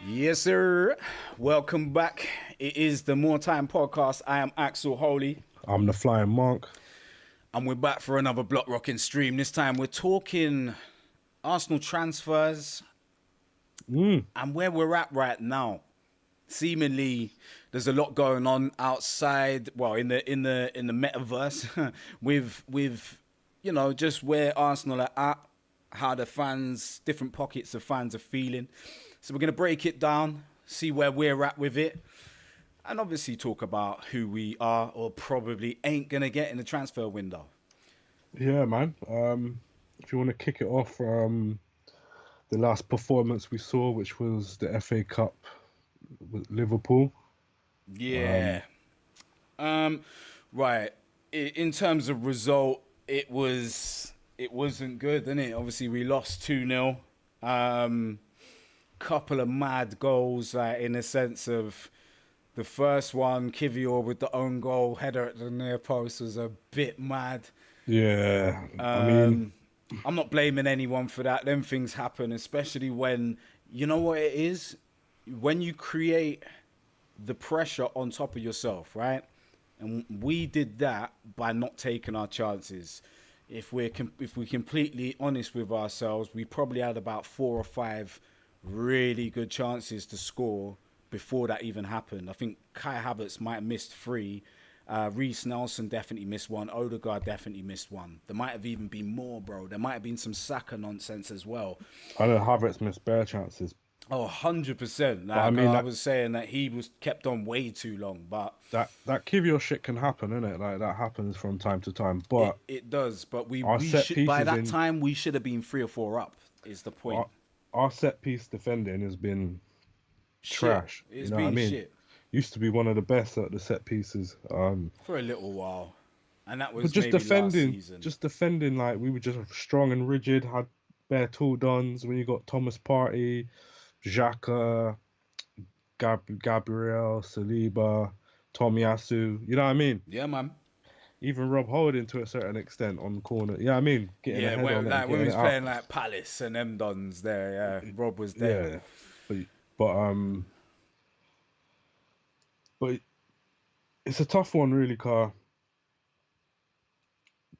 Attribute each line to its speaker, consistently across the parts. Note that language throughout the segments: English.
Speaker 1: Yes, sir. Welcome back. It is the More Time podcast. I am Axel Holy,
Speaker 2: I'm the flying monk.
Speaker 1: and we're back for another block rocking stream. This time we're talking Arsenal transfers and where we're at right now. Seemingly, there's a lot going on outside. Well, in the metaverse, with just where Arsenal are at, how the fans, different pockets of fans are feeling. So we're going to break it down, see where we're at with it, and obviously talk about who we are or probably ain't going to get in the transfer window.
Speaker 2: Yeah, man. If you want to kick it off, the last performance we saw, which was the FA Cup with Liverpool.
Speaker 1: Yeah. Right. In terms of result, it wasn't good, didn't it? Obviously, we lost 2-0. Couple of mad goals, like in the sense of the first one, Kivior with the own goal header at the near post was a bit mad.
Speaker 2: Yeah, I mean,
Speaker 1: I'm not blaming anyone for that. Them things happen, especially when, you know what it is? When you create the pressure on top of yourself, right? And we did that by not taking our chances. If we're completely honest with ourselves, we probably had about 4 or 5 really good chances to score before that even happened. I think Kai Havertz might have missed 3. Reece Nelson definitely missed 1. Odegaard definitely missed 1. There might have even been more, bro. There might have been some Saka nonsense as well.
Speaker 2: I know Havertz missed bare chances.
Speaker 1: Oh, 100%. Like,
Speaker 2: I mean,
Speaker 1: I was saying that he was kept on way too long, but
Speaker 2: that Kivior shit can happen, innit? Like that happens from time to time. But
Speaker 1: it does. But we
Speaker 2: set
Speaker 1: should, by that
Speaker 2: pieces
Speaker 1: time we should have been 3 or 4 up. Is the point?
Speaker 2: our set piece defending has been trash.
Speaker 1: It's
Speaker 2: you know
Speaker 1: been
Speaker 2: what I mean?
Speaker 1: shit
Speaker 2: Used to be one of the best at the set pieces.
Speaker 1: for a little while, and that
Speaker 2: But
Speaker 1: was
Speaker 2: just
Speaker 1: maybe last
Speaker 2: defending,
Speaker 1: season.
Speaker 2: like we were just strong and rigid. Had bare tool dons. When you got Thomas Partey, Xhaka, Gabriel, Saliba, Tomiyasu. You know what I mean?
Speaker 1: Yeah, man.
Speaker 2: Even Rob Holding to a certain extent on the corner. You know what I mean? Getting
Speaker 1: Yeah,
Speaker 2: ahead on it,
Speaker 1: like when
Speaker 2: getting
Speaker 1: we was
Speaker 2: it out.
Speaker 1: playing like Palace and them dons there. Yeah, Rob was there.
Speaker 2: Yeah, but it's a tough one, really, Car.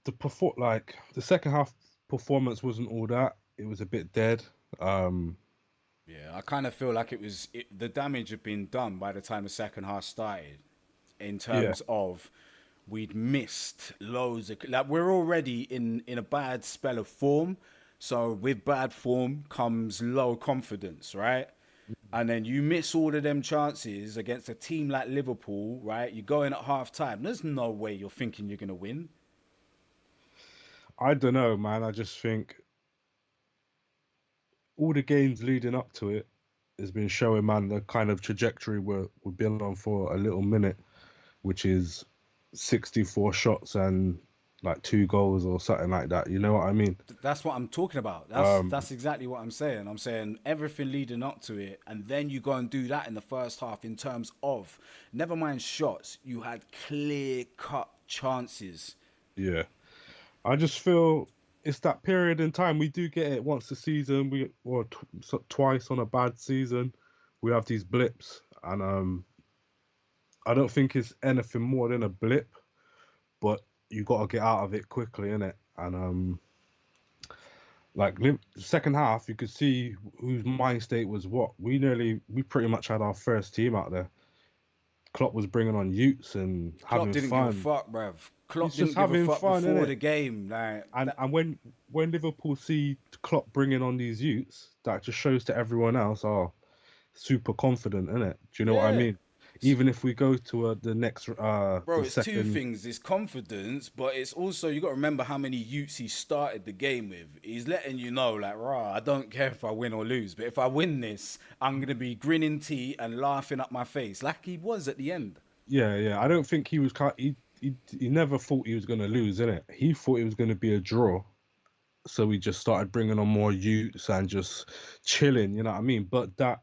Speaker 2: The second half performance wasn't all that. It was a bit dead.
Speaker 1: Yeah, I kind of feel like the damage had been done by the time the second half started. In
Speaker 2: Yeah,
Speaker 1: terms of we'd missed loads of, like, we're already in a bad spell of form. So with bad form comes low confidence, right? And then you miss all of them chances against a team like Liverpool, right? You go in at half time. There's no way you're thinking you're gonna win.
Speaker 2: I don't know, man. I just think all the games leading up to it has been showing, man, the kind of trajectory we've been on for a little minute, which is 64 shots and like 2 goals or something like that. You know what I mean?
Speaker 1: That's what I'm talking about.
Speaker 2: Um,
Speaker 1: That's exactly what I'm saying. I'm saying everything leading up to it, and then you go and do that in the first half in terms of, never mind shots, you had clear cut chances.
Speaker 2: yeah. I just feel it's that period in time. We do get it once a season, twice on a bad season. We have these blips, and I don't think it's anything more than a blip, but you got to get out of it quickly, innit? And second half, you could see whose mind state was what. We pretty much had our first team out there. Klopp was bringing on youths and
Speaker 1: Klopp
Speaker 2: having
Speaker 1: didn't give a
Speaker 2: fun.
Speaker 1: fuck, bruv. Klopp
Speaker 2: He's
Speaker 1: didn't
Speaker 2: just
Speaker 1: give a
Speaker 2: having
Speaker 1: fuck
Speaker 2: fun,
Speaker 1: before
Speaker 2: innit?
Speaker 1: the game. Like
Speaker 2: And
Speaker 1: that,
Speaker 2: and when Liverpool see Klopp bringing on these youths, that just shows to everyone else, oh, super confident, innit? Do you know what I
Speaker 1: yeah.
Speaker 2: mean? Even if we go to
Speaker 1: Bro,
Speaker 2: the
Speaker 1: it's two
Speaker 2: second,
Speaker 1: things. It's confidence, but it's also, you got to remember how many youths he started the game with. He's letting you know, like, rah, I don't care if I win or lose, but if I win this, I'm going to be grinning teeth and laughing up my face, like he was at the end.
Speaker 2: yeah, I don't think he was. He never thought he was going to lose, innit? He thought it was going to be a draw, so he just started bringing on more youths and just chilling. You know what I mean? But that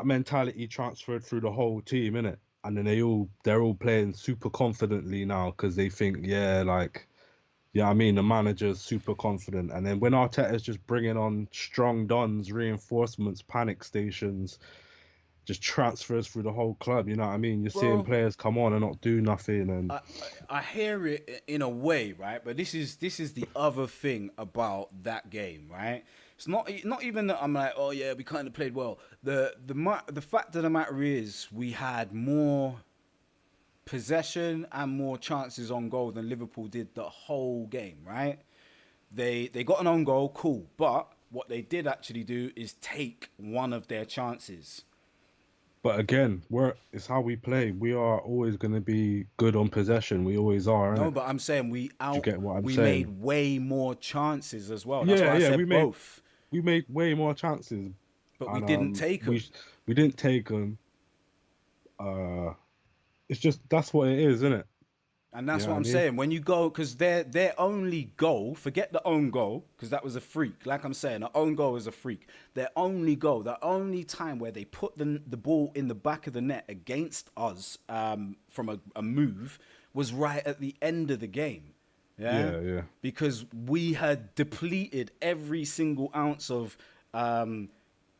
Speaker 2: mentality transferred through the whole team, innit? And then they're all playing super confidently now because they think, yeah, like Yeah, I mean the manager's super confident, and then when Arteta's just bringing on strong dons, reinforcements, panic stations, just transfers through the whole club. You know what I mean? You're seeing
Speaker 1: Bro,
Speaker 2: players come on and not do nothing, and
Speaker 1: I hear it in a way, right? But this is the other thing about that game, right? It's not even that I'm like, oh yeah, we kind of played well. The fact of the matter is, we had more possession and more chances on goal than Liverpool did the whole game, right? They got an own goal, cool, but what they did actually do is take one of their chances.
Speaker 2: but again, it's how we play. We are always going to be good on possession. We always are,
Speaker 1: No,
Speaker 2: innit?
Speaker 1: but I'm saying
Speaker 2: Do you get what I'm
Speaker 1: we
Speaker 2: saying?
Speaker 1: made way more chances as well. That's why
Speaker 2: Yeah,
Speaker 1: I
Speaker 2: yeah,
Speaker 1: said both,
Speaker 2: we made way more chances,
Speaker 1: but we
Speaker 2: and
Speaker 1: didn't take them.
Speaker 2: we didn't take them. Uh, it's just that's what it is, isn't it?
Speaker 1: And
Speaker 2: You
Speaker 1: that's
Speaker 2: know
Speaker 1: what
Speaker 2: what I
Speaker 1: I'm
Speaker 2: mean?
Speaker 1: saying. When you go, because their only goal, forget the own goal, because that was a freak. Like I'm saying, the own goal is a freak. Their only goal, the only time where they put the ball in the back of the net against us from a move was right at the end of the game. Yeah,
Speaker 2: Yeah, yeah.
Speaker 1: because we had depleted every single ounce of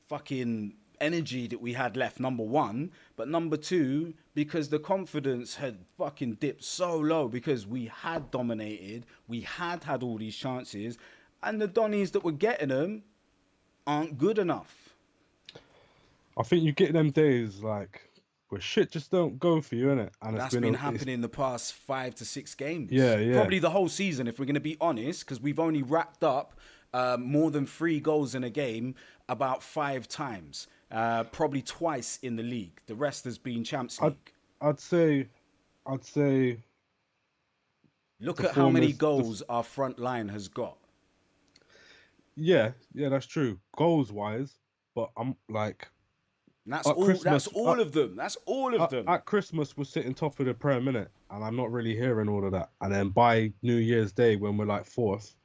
Speaker 1: fucking energy that we had left, number one. But number two, because the confidence had fucking dipped so low because we had dominated, we had all these chances, and the Donnies that were getting them aren't good enough.
Speaker 2: I think you get them days like where shit just don't go for you, innit? And it's
Speaker 1: That's
Speaker 2: been
Speaker 1: been
Speaker 2: it's
Speaker 1: happening the past 5 to 6 games.
Speaker 2: yeah, yeah.
Speaker 1: Probably the whole season, if we're going to be honest, because we've only racked up more than 3 goals in a game about 5 times. Probably twice in the league. The rest has been Champions
Speaker 2: I'd
Speaker 1: League.
Speaker 2: I'd say
Speaker 1: Look
Speaker 2: the
Speaker 1: at how
Speaker 2: form
Speaker 1: many
Speaker 2: is
Speaker 1: goals our front line has got.
Speaker 2: yeah, yeah, that's true. Goals wise, but I'm like
Speaker 1: And that's
Speaker 2: at
Speaker 1: all. That's
Speaker 2: Christmas
Speaker 1: all of them. That's all of them.
Speaker 2: at Christmas we're sitting top of the Prem minute, and I'm not really hearing all of that. And then by New Year's Day when we're like fourth,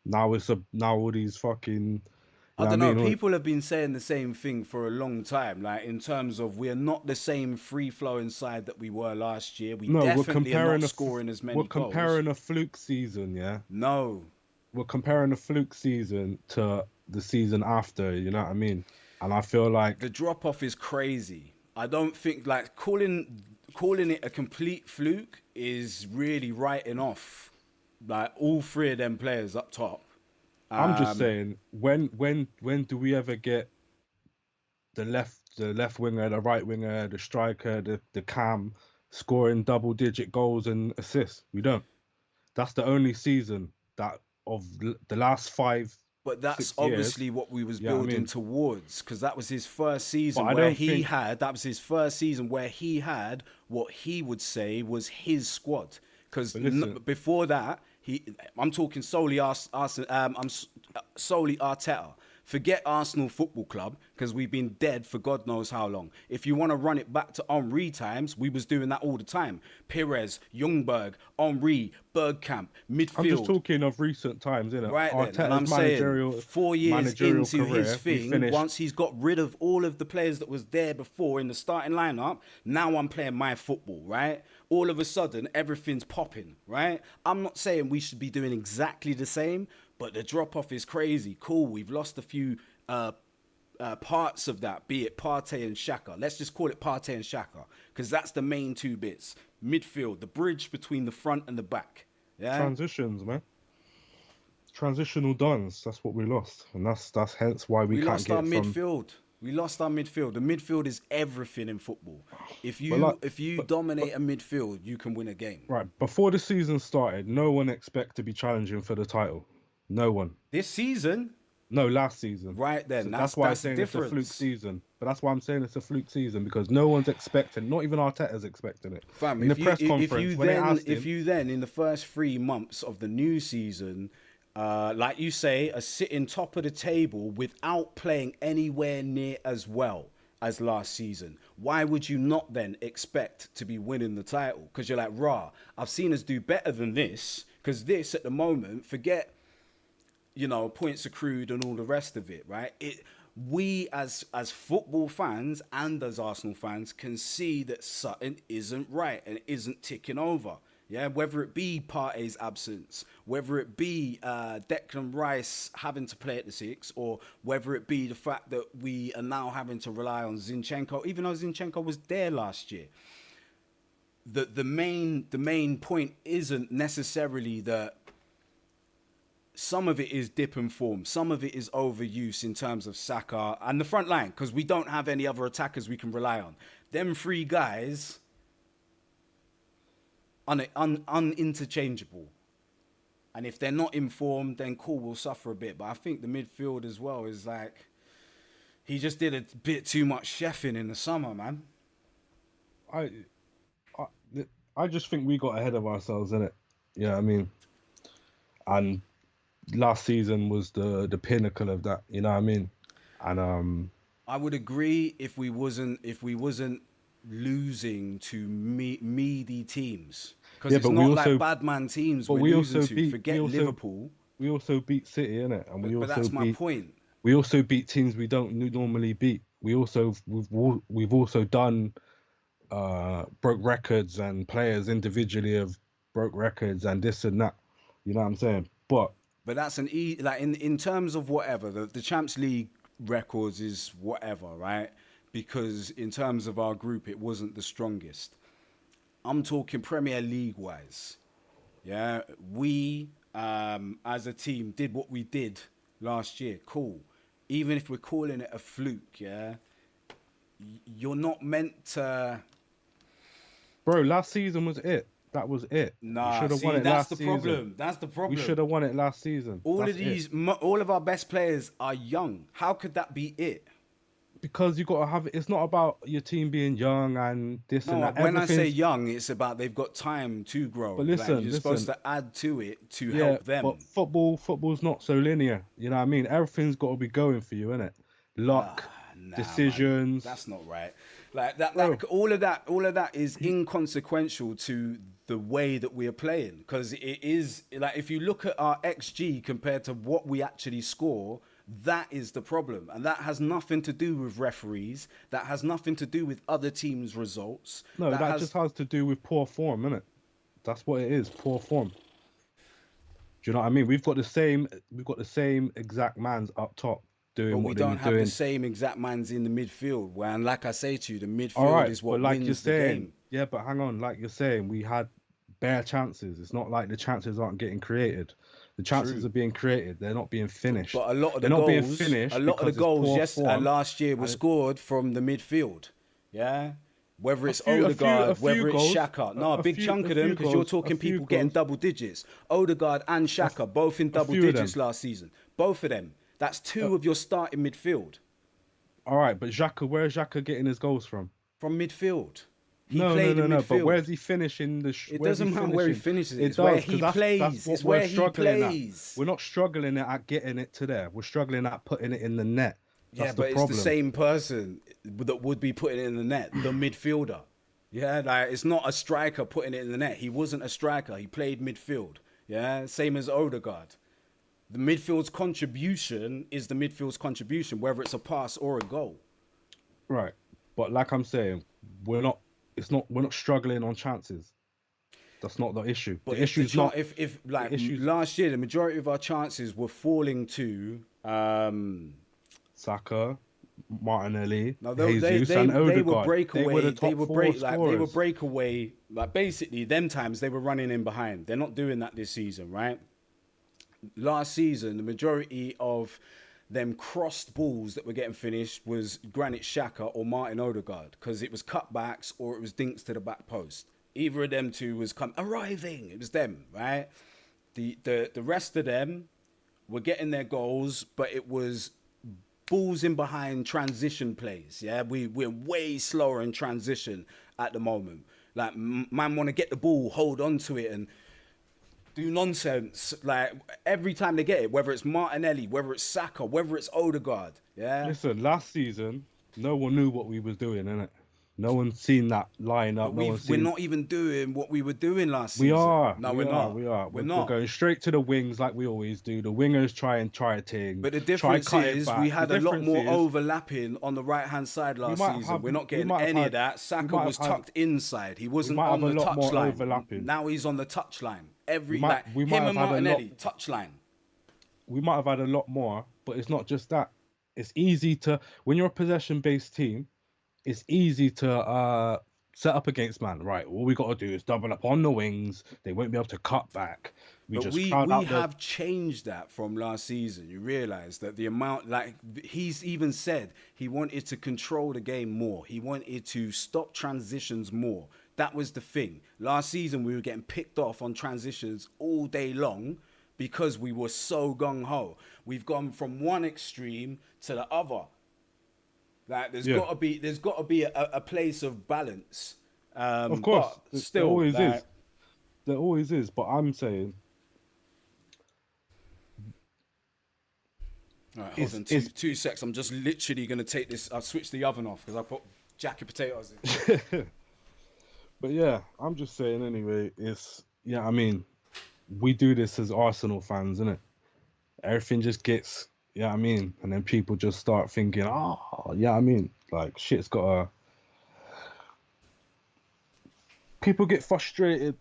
Speaker 2: now all these fucking you
Speaker 1: I
Speaker 2: know what I
Speaker 1: don't know.
Speaker 2: mean?
Speaker 1: People have been saying the same thing for a long time. Like in terms of we're not the same free flowing side that we were last year. We
Speaker 2: No,
Speaker 1: definitely are not scoring as
Speaker 2: we're
Speaker 1: many goals.
Speaker 2: comparing a fluke season, yeah.
Speaker 1: No,
Speaker 2: We're comparing the fluke season to the season after, you know what I mean? And I feel like,
Speaker 1: the drop off is crazy. I don't think like calling it a complete fluke is really writing off like all three of them players up top.
Speaker 2: I'm just saying, when do we ever get the left winger, the right winger, the striker, the cam scoring double digit goals and assists? We don't. That's the only season that of the last five,
Speaker 1: But that's
Speaker 2: 6 years.
Speaker 1: obviously what we was
Speaker 2: Yeah, I
Speaker 1: building
Speaker 2: mean,
Speaker 1: towards because that was his first
Speaker 2: but
Speaker 1: season
Speaker 2: I
Speaker 1: where
Speaker 2: don't think
Speaker 1: that was his first season where he had what he would say was his squad. Because
Speaker 2: but listen,
Speaker 1: before that, I'm talking solely solely Arteta. Forget Arsenal Football Club because we've been dead for God knows how long. If you want to run it back to Henri times, we was doing that all the time. Pires, Ljungberg, Henri, Bergkamp,
Speaker 2: I'm just
Speaker 1: midfield.
Speaker 2: talking of recent times, innit?
Speaker 1: Right then, and I'm
Speaker 2: Arteta's
Speaker 1: saying 4 years
Speaker 2: managerial
Speaker 1: into his
Speaker 2: career, we
Speaker 1: thing,
Speaker 2: finished.
Speaker 1: once he's got rid of all of the players that was there before in the starting lineup, now I'm playing my football, right? All of a sudden, everything's popping, right? I'm not saying we should be doing exactly the same, but the drop off is crazy. Cool, we've lost a few parts of that, be it Partey and Xhaka. Let's just call it Partey and Xhaka, because that's the main two bits. Midfield, the bridge between the front and the back. Yeah.
Speaker 2: Transitions, man. Transitional dons. That's what we lost, and that's hence why we
Speaker 1: We
Speaker 2: can't
Speaker 1: lost our
Speaker 2: get from.
Speaker 1: midfield. We lost our midfield. The midfield is everything in football. If
Speaker 2: But like,
Speaker 1: you
Speaker 2: but
Speaker 1: dominate a midfield, you can win a game.
Speaker 2: right before the season started, no one expect to be challenging for the title. No one.
Speaker 1: This season,
Speaker 2: No, last season.
Speaker 1: right
Speaker 2: So
Speaker 1: then,
Speaker 2: that's why I'm
Speaker 1: that's the
Speaker 2: saying it's a fluke
Speaker 1: difference.
Speaker 2: season. But that's why I'm saying it's a fluke season because no one's expecting. Not even Arteta's expecting it.
Speaker 1: Fam,
Speaker 2: In the
Speaker 1: if you
Speaker 2: press
Speaker 1: if
Speaker 2: conference,
Speaker 1: you
Speaker 2: when they
Speaker 1: then
Speaker 2: asked
Speaker 1: if
Speaker 2: him,
Speaker 1: you then in the first 3 months of the new season, like you say, are sitting top of the table without playing anywhere near as well as last season, why would you not then expect to be winning the title? Because you're like, rah, I've seen us do better than this. Because this at the moment, forget, points accrued and all the rest of it, right? We as football fans and as Arsenal fans can see that something isn't right and isn't ticking over. Yeah, whether it be Partey's absence, whether it be Declan Rice having to play at the 6, or whether it be the fact that we are now having to rely on Zinchenko, even though Zinchenko was there last year. The main point isn't necessarily that some of it is dip and form, some of it is overuse in terms of Saka and the front line, because we don't have any other attackers we can rely on. Them three guys, uninterchangeable. And if they're not informed, then cool, we'll suffer a bit. But I think the midfield as well is like, he just did a bit too much chefing in the summer, man.
Speaker 2: I just think we got ahead of ourselves, innit? You know what I mean? And last season was the pinnacle of that, you know what I mean? And
Speaker 1: I would agree if we wasn't losing to meaty teams, because it's not like bad man teams we're losing to. Forget Liverpool.
Speaker 2: We also beat City, innit? And
Speaker 1: but that's my point.
Speaker 2: We also beat teams we don't normally beat. We've also done broke records, and players individually have broke records and this and that. You know what I'm saying? But
Speaker 1: that's like in terms of whatever, the Champions League records is whatever, right? Because in terms of our group, it wasn't the strongest. I'm talking Premier League wise. Yeah, we as a team did what we did last year. Cool. Even if we're calling it a fluke, yeah, you're not meant to.
Speaker 2: Bro, last season was it. That was it.
Speaker 1: Nah, see, that's the problem. That's the problem.
Speaker 2: We should have won it last season.
Speaker 1: All of our best players are young. How could that be it?
Speaker 2: Because you got to have it. It's not about your team being young and this and that.
Speaker 1: When I say young, it's about they've got time to grow.
Speaker 2: But listen,
Speaker 1: you're supposed to add to it to help them.
Speaker 2: But football's not so linear. You know what I mean? Everything's got to be going for you, innit? Luck, decisions.
Speaker 1: Man, that's not right. Like that. Like all of that is inconsequential to the way that we are playing. Because it is like, if you look at our XG compared to what we actually score, that is the problem. And that has nothing to do with referees. That has nothing to do with other teams' results.
Speaker 2: No, that just has to do with poor form, innit? That's what it is, poor form. Do you know what I mean? We've got the same exact mans up top doing what they're doing. But we don't have
Speaker 1: the same exact mans in the midfield. And like I say to you, the midfield is what wins the game.
Speaker 2: Yeah, but hang on, like you're saying, we had bare chances. It's not like the chances aren't getting created. The chances are being created. They're not being finished.
Speaker 1: But a lot of the goals, last year were scored from the midfield. Yeah, whether it's Odegaard, whether it's Xhaka. No, a big chunk of them, because you're talking people getting double digits. Odegaard and Xhaka both in double digits last season. Both of them. That's two of your starting midfield.
Speaker 2: All right, but Xhaka, where is Xhaka getting his goals from?
Speaker 1: From midfield.
Speaker 2: No. But where's he finishing?
Speaker 1: It doesn't matter where he finishes. It's where he plays. It's where he plays.
Speaker 2: We're not struggling at getting it to there. We're struggling at putting it in the net.
Speaker 1: Yeah, but it's the same person that would be putting it in the net, the midfielder. Yeah, like it's not a striker putting it in the net. He wasn't a striker. He played midfield. Yeah, same as Odegaard. The midfield's contribution is the midfield's contribution, whether it's a pass or a goal.
Speaker 2: Right, but like I'm saying, we're not struggling on chances. That's not the issue.
Speaker 1: But the issue is not if last year the majority of our chances were falling to
Speaker 2: Saka, Martinelli, Jesus, and Odegaard.
Speaker 1: They were breakaway. They were breakaway. Like basically, them times they were running in behind. They're not doing that this season, right? Last season, the majority of them crossed balls that were getting finished was Granit Xhaka or Martin Odegaard, because it was cutbacks or it was dinks to the back post. Either of them two was arriving. It was them, right? The rest of them were getting their goals, but it was balls in behind transition plays. Yeah, we're way slower in transition at the moment. Like, man want to get the ball, hold on to it and do nonsense. Like, every time they get it, whether it's Martinelli, whether it's Saka, whether it's Odegaard. Yeah.
Speaker 2: Listen, last season, no one knew what we was doing, innit? No one's seen that line up.
Speaker 1: But
Speaker 2: No one's
Speaker 1: we're
Speaker 2: seen.
Speaker 1: not even doing what we were doing last
Speaker 2: We
Speaker 1: season.
Speaker 2: are.
Speaker 1: No,
Speaker 2: we
Speaker 1: we're
Speaker 2: are.
Speaker 1: not.
Speaker 2: We are.
Speaker 1: We're
Speaker 2: We're
Speaker 1: not.
Speaker 2: going straight to the wings like we always do. The wingers try a thing.
Speaker 1: But the
Speaker 2: try
Speaker 1: difference
Speaker 2: cut it
Speaker 1: is
Speaker 2: back.
Speaker 1: we had
Speaker 2: The
Speaker 1: a lot
Speaker 2: difference
Speaker 1: more
Speaker 2: is
Speaker 1: overlapping on the right-hand side last
Speaker 2: might
Speaker 1: season.
Speaker 2: have-
Speaker 1: We're not
Speaker 2: we
Speaker 1: getting
Speaker 2: might have
Speaker 1: any of
Speaker 2: had-
Speaker 1: that.
Speaker 2: we
Speaker 1: Saka
Speaker 2: might
Speaker 1: was
Speaker 2: have had-
Speaker 1: tucked inside. He wasn't
Speaker 2: might have
Speaker 1: on the
Speaker 2: a lot more
Speaker 1: touchline.
Speaker 2: overlapping.
Speaker 1: Now he's on the touchline.
Speaker 2: We might
Speaker 1: Him
Speaker 2: have
Speaker 1: and
Speaker 2: had a lot-
Speaker 1: Martinelli, touchline.
Speaker 2: we might have had a lot more, but it's not just that. It's easy to, when you're a possession-based team, it's easy to set up against man. Right, all we got to do is double up on the wings. They won't be able to cut back.
Speaker 1: But we have changed that from last season. You realise that the amount, like he's even said, he wanted to control the game more. He wanted to stop transitions more. That was the thing. Last season we were getting picked off on transitions all day long because we were so gung-ho. We've gone from one extreme to the other. Like there's got to be a place of balance.
Speaker 2: Of course,
Speaker 1: but still,
Speaker 2: there always
Speaker 1: like,
Speaker 2: is. There always is. But I'm saying,
Speaker 1: all right, hold on two secs. I'm just literally going to take this. I'll switch the oven off because I put jacket potatoes in.
Speaker 2: but yeah, I'm just saying anyway. I mean, we do this as Arsenal fans, innit? Everything just gets, I mean, and then people just start thinking, I mean, like shit's gotta. People get frustrated,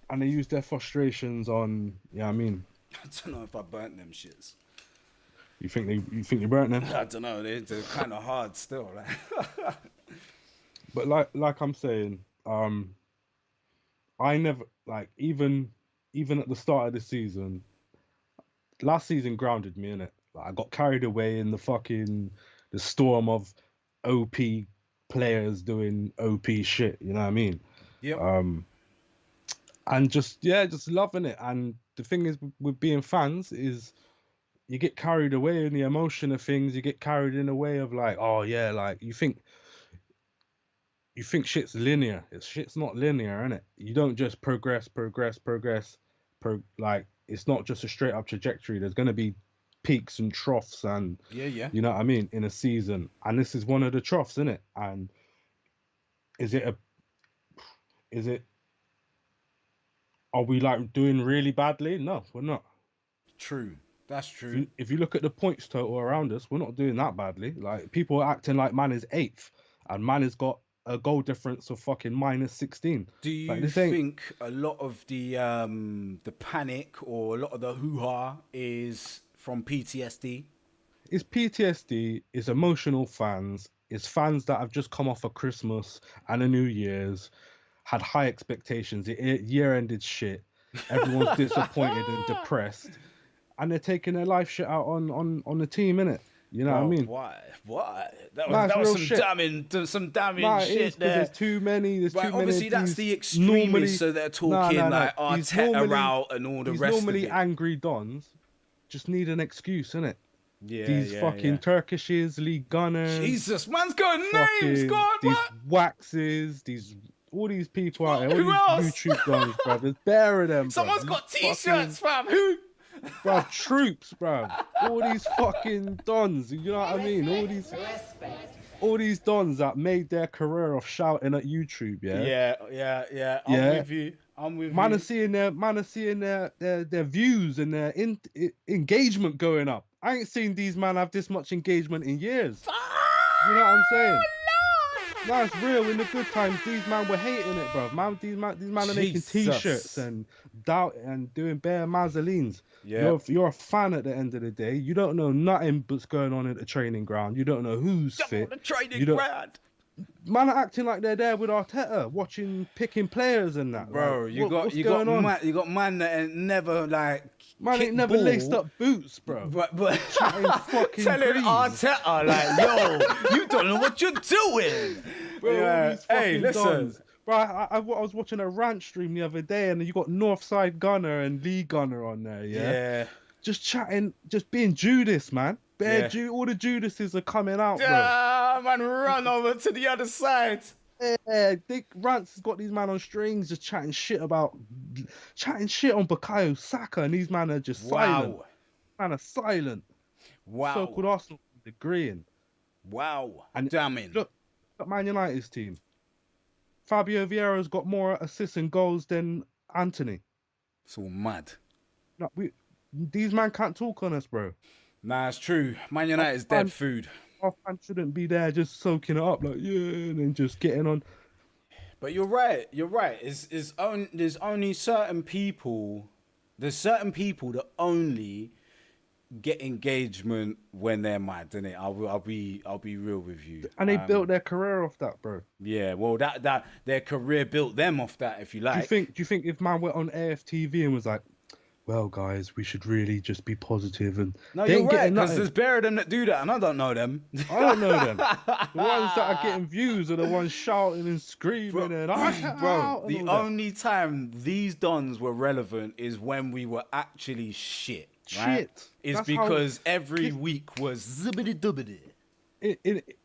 Speaker 2: and they use their frustrations on, I mean.
Speaker 1: I don't know if I burnt them shits.
Speaker 2: You think you burnt them?
Speaker 1: I don't know. They're kind of hard still. Like.
Speaker 2: But like I'm saying, I never even at the start of the season. Last season grounded me, innit? Like, I got carried away in the storm of OP players doing OP shit. You know what I mean?
Speaker 1: Yep.
Speaker 2: And just loving it. And the thing is with being fans is you get carried away in the emotion of things. You get carried in a way of like, like you think shit's linear. Shit's not linear, innit? You don't just progress. Like it's not just a straight up trajectory. There's gonna be peaks and troughs, and
Speaker 1: you
Speaker 2: know what I mean, in a season. And this is one of the troughs, innit? And are we like doing really badly? No, we're not.
Speaker 1: True. That's true.
Speaker 2: If you look at the points total around us, we're not doing that badly. Like people are acting like man is 8th and man has got a goal difference of fucking -16.
Speaker 1: Do you think a lot of the panic or a lot of the hoo-ha is from PTSD?
Speaker 2: It's PTSD, it's emotional fans, it's fans that have just come off of Christmas and a New Year's, had high expectations, the year ended shit, everyone's disappointed and depressed, and they're taking their life shit out on the team, innit? You know what I mean?
Speaker 1: Why? That was some damning shit there.
Speaker 2: There's too many.
Speaker 1: Obviously, that's the extremists, so they're talking like Arteta out and all the rest of it.
Speaker 2: Normally angry dons just need an excuse, innit?
Speaker 1: Yeah,
Speaker 2: these fucking Turkishes, League Gunners.
Speaker 1: Jesus, man's got names, God,
Speaker 2: these
Speaker 1: what?
Speaker 2: Waxes, all these people out there, all
Speaker 1: who
Speaker 2: these
Speaker 1: else?
Speaker 2: YouTube guns, bruv. There's bare of them, bruv.
Speaker 1: Someone's got T-shirts, fam. Who?
Speaker 2: Bruv, troops, bruv. All these fucking dons, you know what I mean? All these dons that made their career off shouting at YouTube,
Speaker 1: Yeah. I'm with you.
Speaker 2: Man are seeing their views and their engagement going up. I ain't seen these man have this much engagement in years. You know what I'm saying? No, it's real. In the good times, these man were hating it, bruv. These man are making T-shirts and doing bare mazzolines.
Speaker 1: Yeah.
Speaker 2: You're a fan at the end of the day. You don't know nothing what's going on at the training ground. You don't know who's fit.
Speaker 1: The training ground.
Speaker 2: Man are acting like they're there with Arteta, picking players and that.
Speaker 1: Bro,
Speaker 2: like,
Speaker 1: you got man that ain't never like.
Speaker 2: Man ain't never laced up boots, bro.
Speaker 1: But
Speaker 2: telling
Speaker 1: Arteta like, yo, you don't know what you're doing.
Speaker 2: Bro,
Speaker 1: yeah. Hey, listen.
Speaker 2: Dons. Bro, I was watching a rant stream the other day, and you got Northside Gunner and Lee Gunner on there, yeah? Just chatting, just being Judas, man. All the Judases are coming out, bro.
Speaker 1: Yeah, man, run over to the other side.
Speaker 2: Yeah, Dick Rant's got these man on strings just chatting shit on Bukayo Saka, and these man are just silent. Man are silent.
Speaker 1: Wow.
Speaker 2: So-called Arsenal agreeing.
Speaker 1: Wow.
Speaker 2: And
Speaker 1: damning.
Speaker 2: Look, at Man United's team. Fabio Vieira's got more assists and goals than Anthony.
Speaker 1: It's all mad.
Speaker 2: No, these man can't talk on us, bro.
Speaker 1: Nah, it's true. Man United's dead food.
Speaker 2: Our fans shouldn't be there just soaking it up, like, yeah, and then just getting on.
Speaker 1: But you're right. You're right. There's only certain people. There's certain people that only get engagement when they're mad, innit? I'll be real with you.
Speaker 2: And they built their career off that, bro.
Speaker 1: Yeah, well, that their career built them off that, if you like.
Speaker 2: Do you think if man went on AFTV and was like, well, guys, we should really just be positive and
Speaker 1: no, you're right, because there's bare of them that do that, and I don't know them.
Speaker 2: I don't know them. The ones that are getting views are the ones shouting and screaming
Speaker 1: bro. The only time these dons were relevant is when we were actually shit. Right?
Speaker 2: Shit.
Speaker 1: It's because every week was zibbity dubbity.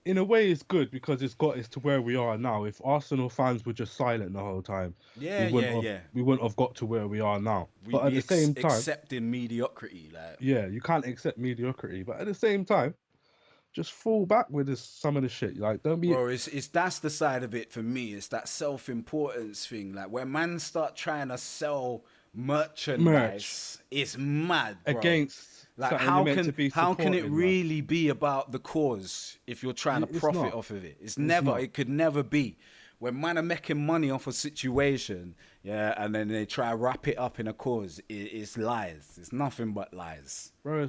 Speaker 2: In a way, it's good because it's got us to where we are now. If Arsenal fans were just silent the whole time, we wouldn't have got to where we are now. But at the same time,
Speaker 1: accepting mediocrity, like
Speaker 2: you can't accept mediocrity. But at the same time, just fall back with some of the shit. Like, don't be.
Speaker 1: Bro, it's that's the side of it for me. It's that self-importance thing. Like when man start trying to sell merchandise, it's mad, bro.
Speaker 2: Against.
Speaker 1: Like how can it really be about the cause if you're trying to profit off of it? It could never be. When man are making money off a situation, and then they try to wrap it up in a cause, it's lies. It's nothing but lies.
Speaker 2: Bro,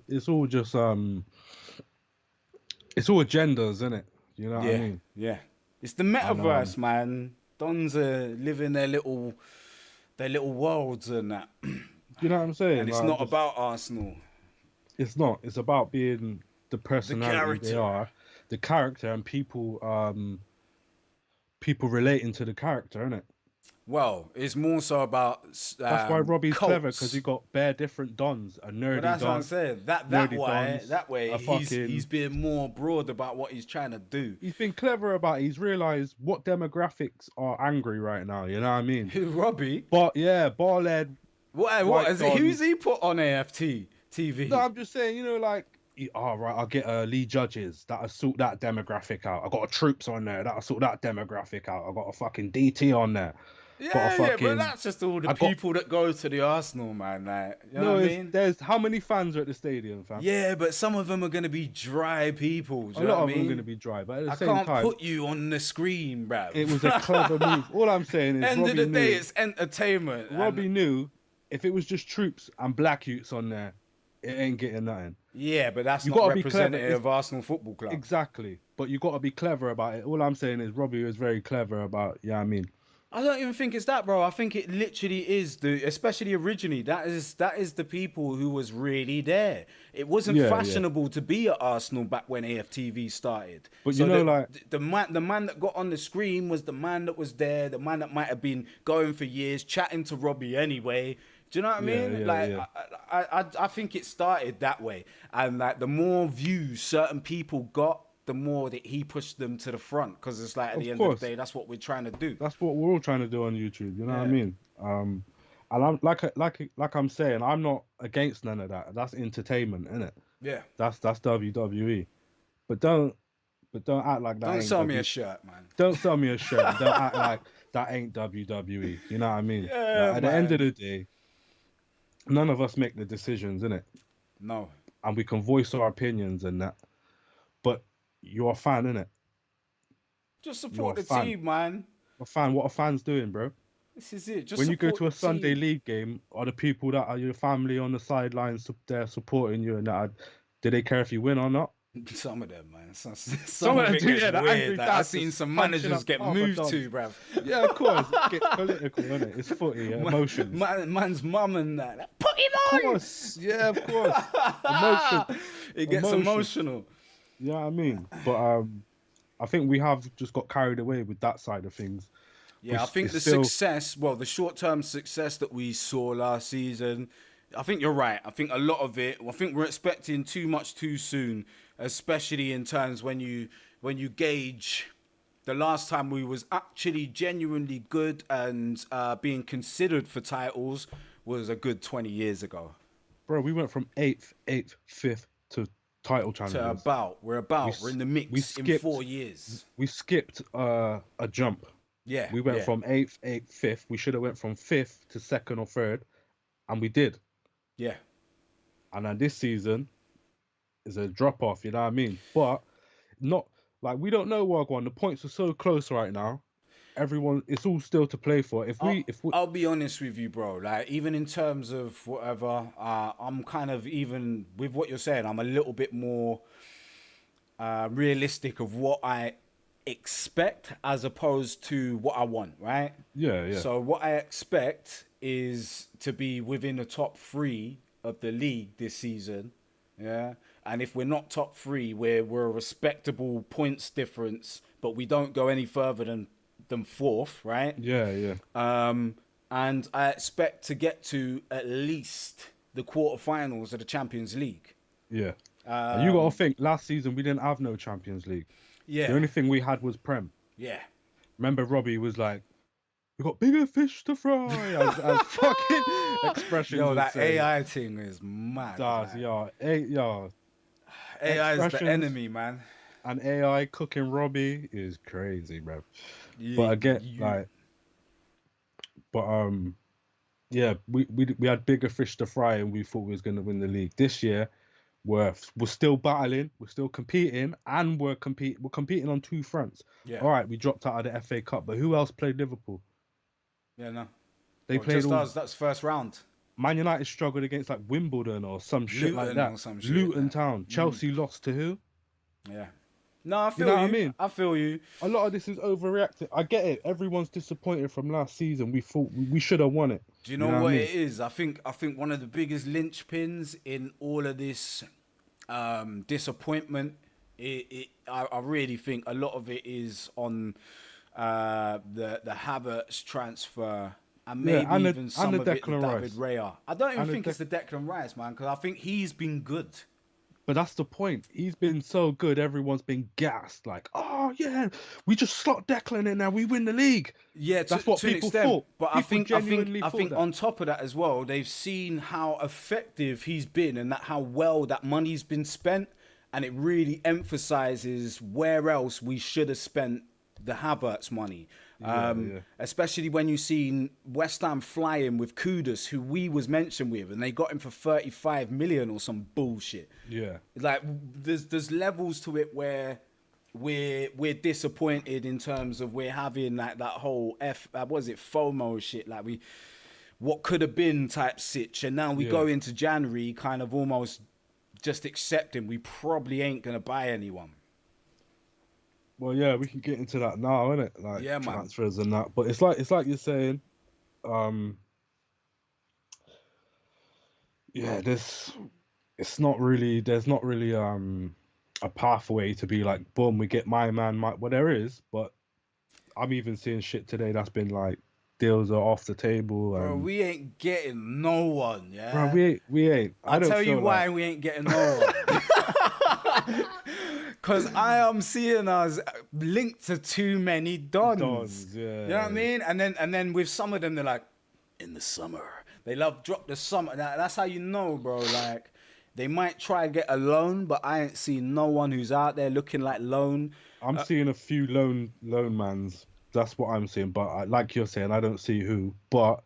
Speaker 2: it's all just it's all agendas, isn't it? You know what I mean?
Speaker 1: Yeah. It's the metaverse, man. Dons are living their little worlds and that.
Speaker 2: You know what I'm saying?
Speaker 1: And it's not about Arsenal.
Speaker 2: It's not. It's about being the personality they are, the character, and people relating to the character, isn't it?
Speaker 1: Well, it's more so about
Speaker 2: that's why Robbie's clever, because he got bare different dons, a nerdy don.
Speaker 1: That's what I'm saying. That way he's being more broad about what he's trying to do.
Speaker 2: He's been clever about it. He's realised what demographics are angry right now. You know what I mean?
Speaker 1: Who, Robbie?
Speaker 2: But yeah, Barled.
Speaker 1: What is it? Who's he put on AFT TV?
Speaker 2: No, I'm just saying. You know, like. Right, I'll get Lee Judges that'll sort that demographic out. I got a Troops on there that'll sort that demographic out. I got a fucking DT on there.
Speaker 1: Yeah, but that's just all the people that go to the Arsenal, man. Like, you know what I mean?
Speaker 2: There's how many fans are at the stadium, fam?
Speaker 1: Yeah, but some of them are going to be dry people. A lot of them are going
Speaker 2: to be dry, but at the
Speaker 1: same time, I can't put you on the screen, bruv.
Speaker 2: It was a clever move. All I'm saying is,
Speaker 1: end of the day, it's entertainment.
Speaker 2: Robbie knew if it was just Troops and Black Youths on there, it ain't getting nothing.
Speaker 1: Yeah, but that's not representative of Arsenal Football Club.
Speaker 2: Exactly. But you got to be clever about it. All I'm saying is Robbie was very clever about, I
Speaker 1: don't even think it's that, bro. I think it literally is especially originally, that is the people who was really there. It wasn't fashionable to be at Arsenal back when AFTV started.
Speaker 2: But so
Speaker 1: the man that got on the screen was the man that was there, the man that might have been going for years, chatting to Robbie anyway. Do you know what I mean? I think it started that way. And like the more views certain people got, the more that he pushed them to the front. Because it's like at the end of the day, that's what we're trying to do.
Speaker 2: That's what we're all trying to do on YouTube. You know what I mean? And I'm like I'm saying, I'm not against none of that. That's entertainment, isn't it?
Speaker 1: Yeah.
Speaker 2: That's WWE. But don't act like that.
Speaker 1: Don't sell me a shirt, man.
Speaker 2: Don't sell me a shirt. Don't act like that ain't WWE. You know what I mean?
Speaker 1: Yeah,
Speaker 2: at the end of the day, none of us make the decisions, innit?
Speaker 1: No.
Speaker 2: And we can voice our opinions and that. But you're a fan, innit?
Speaker 1: Just support the team, man.
Speaker 2: A fan. What are fans doing, bro?
Speaker 1: This is it. Just
Speaker 2: when you go to a Sunday
Speaker 1: team.
Speaker 2: League game, are the people that are your family on the sidelines there supporting you and that? Do they care if you win or not?
Speaker 1: Some of them, man. Some of it gets weird. Like, I've seen some managers get moved to, bruv.
Speaker 2: Yeah, of course. Get political, innit? It's footy, emotions.
Speaker 1: Man's mum and that. Put him on!
Speaker 2: Of course. Yeah, of course. Emotion.
Speaker 1: It gets emotional.
Speaker 2: You know what I mean? But I think we have just got carried away with that side of things.
Speaker 1: Yeah, I think the short-term success that we saw last season, I think you're right. I think a lot of it, I think we're expecting too much too soon, especially in terms when you gauge the last time we was actually genuinely good and being considered for titles was a good 20 years ago.
Speaker 2: Bro, we went from 8th, 5th to title
Speaker 1: To
Speaker 2: challenges.
Speaker 1: about. We're in the
Speaker 2: We
Speaker 1: mix in
Speaker 2: skipped
Speaker 1: 4 years.
Speaker 2: we skipped a jump.
Speaker 1: Yeah,
Speaker 2: We went
Speaker 1: yeah,
Speaker 2: from eighth, fifth. We should have went from fifth to second or third, and we did.
Speaker 1: yeah.
Speaker 2: And then this season is a drop off. You know what I mean? But not like we don't know Wagwan. The points are so close right now. Everyone, it's all still to play for. If we,
Speaker 1: I'll be honest with you, bro. Like, even in terms of whatever, I'm kind of, even with what you're saying, I'm a little bit more realistic of what I expect as opposed to what I want, right?
Speaker 2: yeah.
Speaker 1: So what I expect is to be within the top 3 of the league this season. Yeah. And if we're not top 3, we're a respectable points difference, but we don't go any further than 4th, right?
Speaker 2: Yeah.
Speaker 1: And I expect to get to at least the quarterfinals of the Champions League.
Speaker 2: Yeah. And you gotta think, last season we didn't have no Champions League.
Speaker 1: Yeah.
Speaker 2: The only thing we had was Prem.
Speaker 1: Yeah.
Speaker 2: Remember Robbie was like, we got bigger fish to fry, as fucking expressions.
Speaker 1: Yo,
Speaker 2: would
Speaker 1: that
Speaker 2: say.
Speaker 1: AI thing is mad.
Speaker 2: Does,
Speaker 1: man.
Speaker 2: yeah.
Speaker 1: AI is the
Speaker 2: expressions.
Speaker 1: enemy, man.
Speaker 2: And AI cooking Robbie is crazy, bro. But again, yeah, we had bigger fish to fry, and we thought we was gonna win the league. This year, we're still battling, we're still competing, and we're competing on 2 fronts.
Speaker 1: Yeah.
Speaker 2: All right, we dropped out of the FA Cup, but who else played Liverpool?
Speaker 1: Yeah, no.
Speaker 2: They played
Speaker 1: just
Speaker 2: all.
Speaker 1: us. That's first round.
Speaker 2: Man United struggled against like Wimbledon or some shit like
Speaker 1: Luton
Speaker 2: that.
Speaker 1: or some shit
Speaker 2: Luton
Speaker 1: like that.
Speaker 2: Town. Chelsea lost to who?
Speaker 1: Yeah. No, I feel
Speaker 2: know what I mean?
Speaker 1: I feel you.
Speaker 2: A lot of this is overreacting. I get it. Everyone's disappointed from last season. We thought we should have won it.
Speaker 1: Do you know
Speaker 2: what I mean?
Speaker 1: it is? I think one of the biggest linchpins in all of this disappointment. I really think a lot of it is on the Havertz transfer. And maybe even some of it, the David Raya. I don't even think it's the Declan Rice, man, because I think he's been good.
Speaker 2: But that's the point. He's been so good. Everyone's been gassed. Like, oh yeah, we just slot Declan in now. We win the league.
Speaker 1: Yeah,
Speaker 2: that's what people thought.
Speaker 1: But
Speaker 2: People
Speaker 1: I think on top of that as well, they've seen how effective he's been and how well that money's been spent, and it really emphasizes where else we should have spent the Havertz money. Especially when you seen West Ham flying with Kudus, who we was mentioned with, and they got him for 35 million or some bullshit.
Speaker 2: Yeah,
Speaker 1: like there's levels to it where we're disappointed in terms of we're having like that whole FOMO shit, like what could have been type sitch, and now we go into January kind of almost just accepting we probably ain't gonna buy anyone.
Speaker 2: Well, yeah, we can get into that now, innit? Like transfers and that. But it's like you're saying, there's not really a pathway to be like, boom, we get my man. Well, there is, but I'm even seeing shit today that's been like, deals are off the table.
Speaker 1: Bro, we ain't getting no one, yeah?
Speaker 2: Bro, we ain't.
Speaker 1: I'll tell you why we ain't getting no one. Because I am seeing us linked to too many dons.
Speaker 2: Yeah.
Speaker 1: You know what I mean? And then with some of them, they're like, in the summer. They love drop the summer. That's how you know, bro. Like, they might try and get a loan, but I ain't seen no one who's out there looking like loan.
Speaker 2: I'm seeing a few loan mans. That's what I'm seeing. But like you're saying, I don't see who. But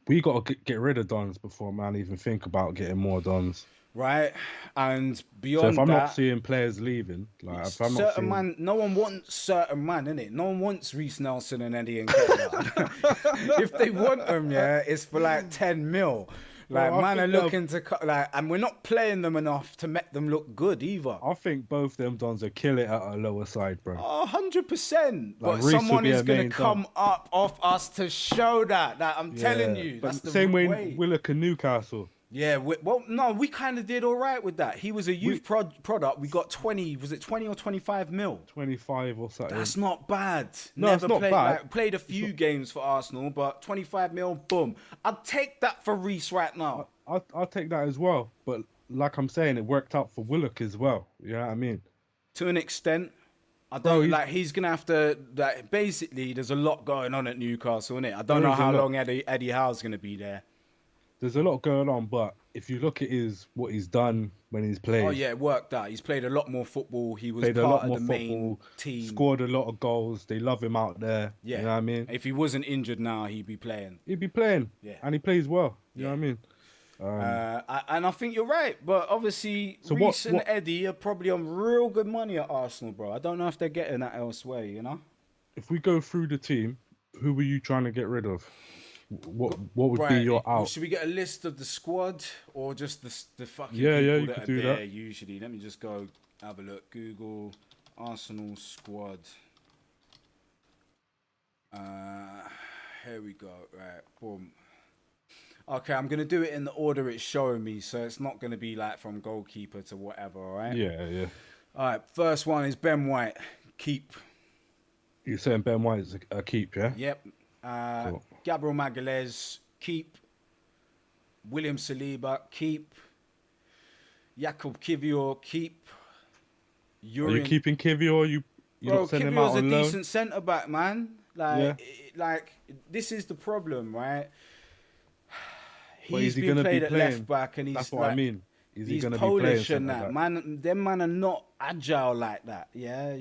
Speaker 2: we got to get rid of dons before man even think about getting more dons.
Speaker 1: Right, and beyond that,
Speaker 2: so if I'm not seeing players leaving, like if I'm not seeing...
Speaker 1: man, no one wants certain man, innit? No one wants Reece Nelson and Eddie Nketiah. If they want them, yeah, it's for like 10 mil. Like, well, man are looking to cut, like, and we're not playing them enough to make them look good either.
Speaker 2: I think both them dons are kill it at a lower side, bro.
Speaker 1: 100%. But someone is going to come up off us to show that. Like, I'm telling you, that's the
Speaker 2: same way
Speaker 1: way.
Speaker 2: Willock and Newcastle.
Speaker 1: Yeah, well, no, we kind of did all right with that. He was a youth product. We got 20, was it 20 or 25 mil?
Speaker 2: 25 or something.
Speaker 1: That's not bad.
Speaker 2: No, it's not bad.
Speaker 1: Like, played a few games for Arsenal, but 25 mil, boom. I'd take that for Reece right now.
Speaker 2: I'll take that as well. But like I'm saying, it worked out for Willock as well. You know what I mean?
Speaker 1: To an extent. I don't he's gonna have to like basically there's a lot going on at Newcastle, innit? I don't know how long Eddie Howe's gonna be there.
Speaker 2: there's a lot going on, but if you look at what he's done when he's
Speaker 1: Oh
Speaker 2: played,
Speaker 1: yeah, it worked out. He's played a lot more football. He was
Speaker 2: played a lot
Speaker 1: part of
Speaker 2: more
Speaker 1: the main
Speaker 2: football,
Speaker 1: team.
Speaker 2: scored a lot of goals. They love him out there. You
Speaker 1: Yeah.
Speaker 2: know what I mean?
Speaker 1: If he wasn't injured now, he'd be playing.
Speaker 2: He'd be playing,
Speaker 1: Yeah.
Speaker 2: and he plays well. You know
Speaker 1: Yeah.
Speaker 2: what I mean?
Speaker 1: And I think you're right, but obviously
Speaker 2: So
Speaker 1: Reece and
Speaker 2: what?
Speaker 1: Eddie are probably on real good money at Arsenal, bro. I don't know if they're getting that elsewhere, you know?
Speaker 2: If we go through the team, who were you trying to get rid of? What would be
Speaker 1: Right.
Speaker 2: your
Speaker 1: Well,
Speaker 2: out?
Speaker 1: should we get a list of the squad or just the fucking
Speaker 2: Yeah,
Speaker 1: people
Speaker 2: you
Speaker 1: that
Speaker 2: could
Speaker 1: are
Speaker 2: do
Speaker 1: there
Speaker 2: that.
Speaker 1: usually? Let me just go have a look. Google Arsenal squad. Here we go. Right. Boom. Okay, I'm gonna do it in the order it's showing me, so it's not gonna be like from goalkeeper to whatever. All right.
Speaker 2: Yeah.
Speaker 1: All right. First one is Ben White. Keep.
Speaker 2: You're saying Ben White's a keep, yeah?
Speaker 1: Yep.
Speaker 2: Cool.
Speaker 1: Gabriel Magalhaes, keep. William Saliba, keep. Jakub Kivior, keep.
Speaker 2: Are you keeping Kivior? You
Speaker 1: Bro,
Speaker 2: not sending him out
Speaker 1: Kivior's a
Speaker 2: on loan?
Speaker 1: decent centre back, man. Like this is the problem, right?
Speaker 2: But
Speaker 1: He's
Speaker 2: is he
Speaker 1: been
Speaker 2: gonna be
Speaker 1: played at
Speaker 2: playing?
Speaker 1: left back, and he's
Speaker 2: That's what
Speaker 1: like,
Speaker 2: I mean. Is he
Speaker 1: he's
Speaker 2: going to be playing
Speaker 1: Polish and
Speaker 2: centre
Speaker 1: that
Speaker 2: back?
Speaker 1: man. Them man are not agile like that. Yeah,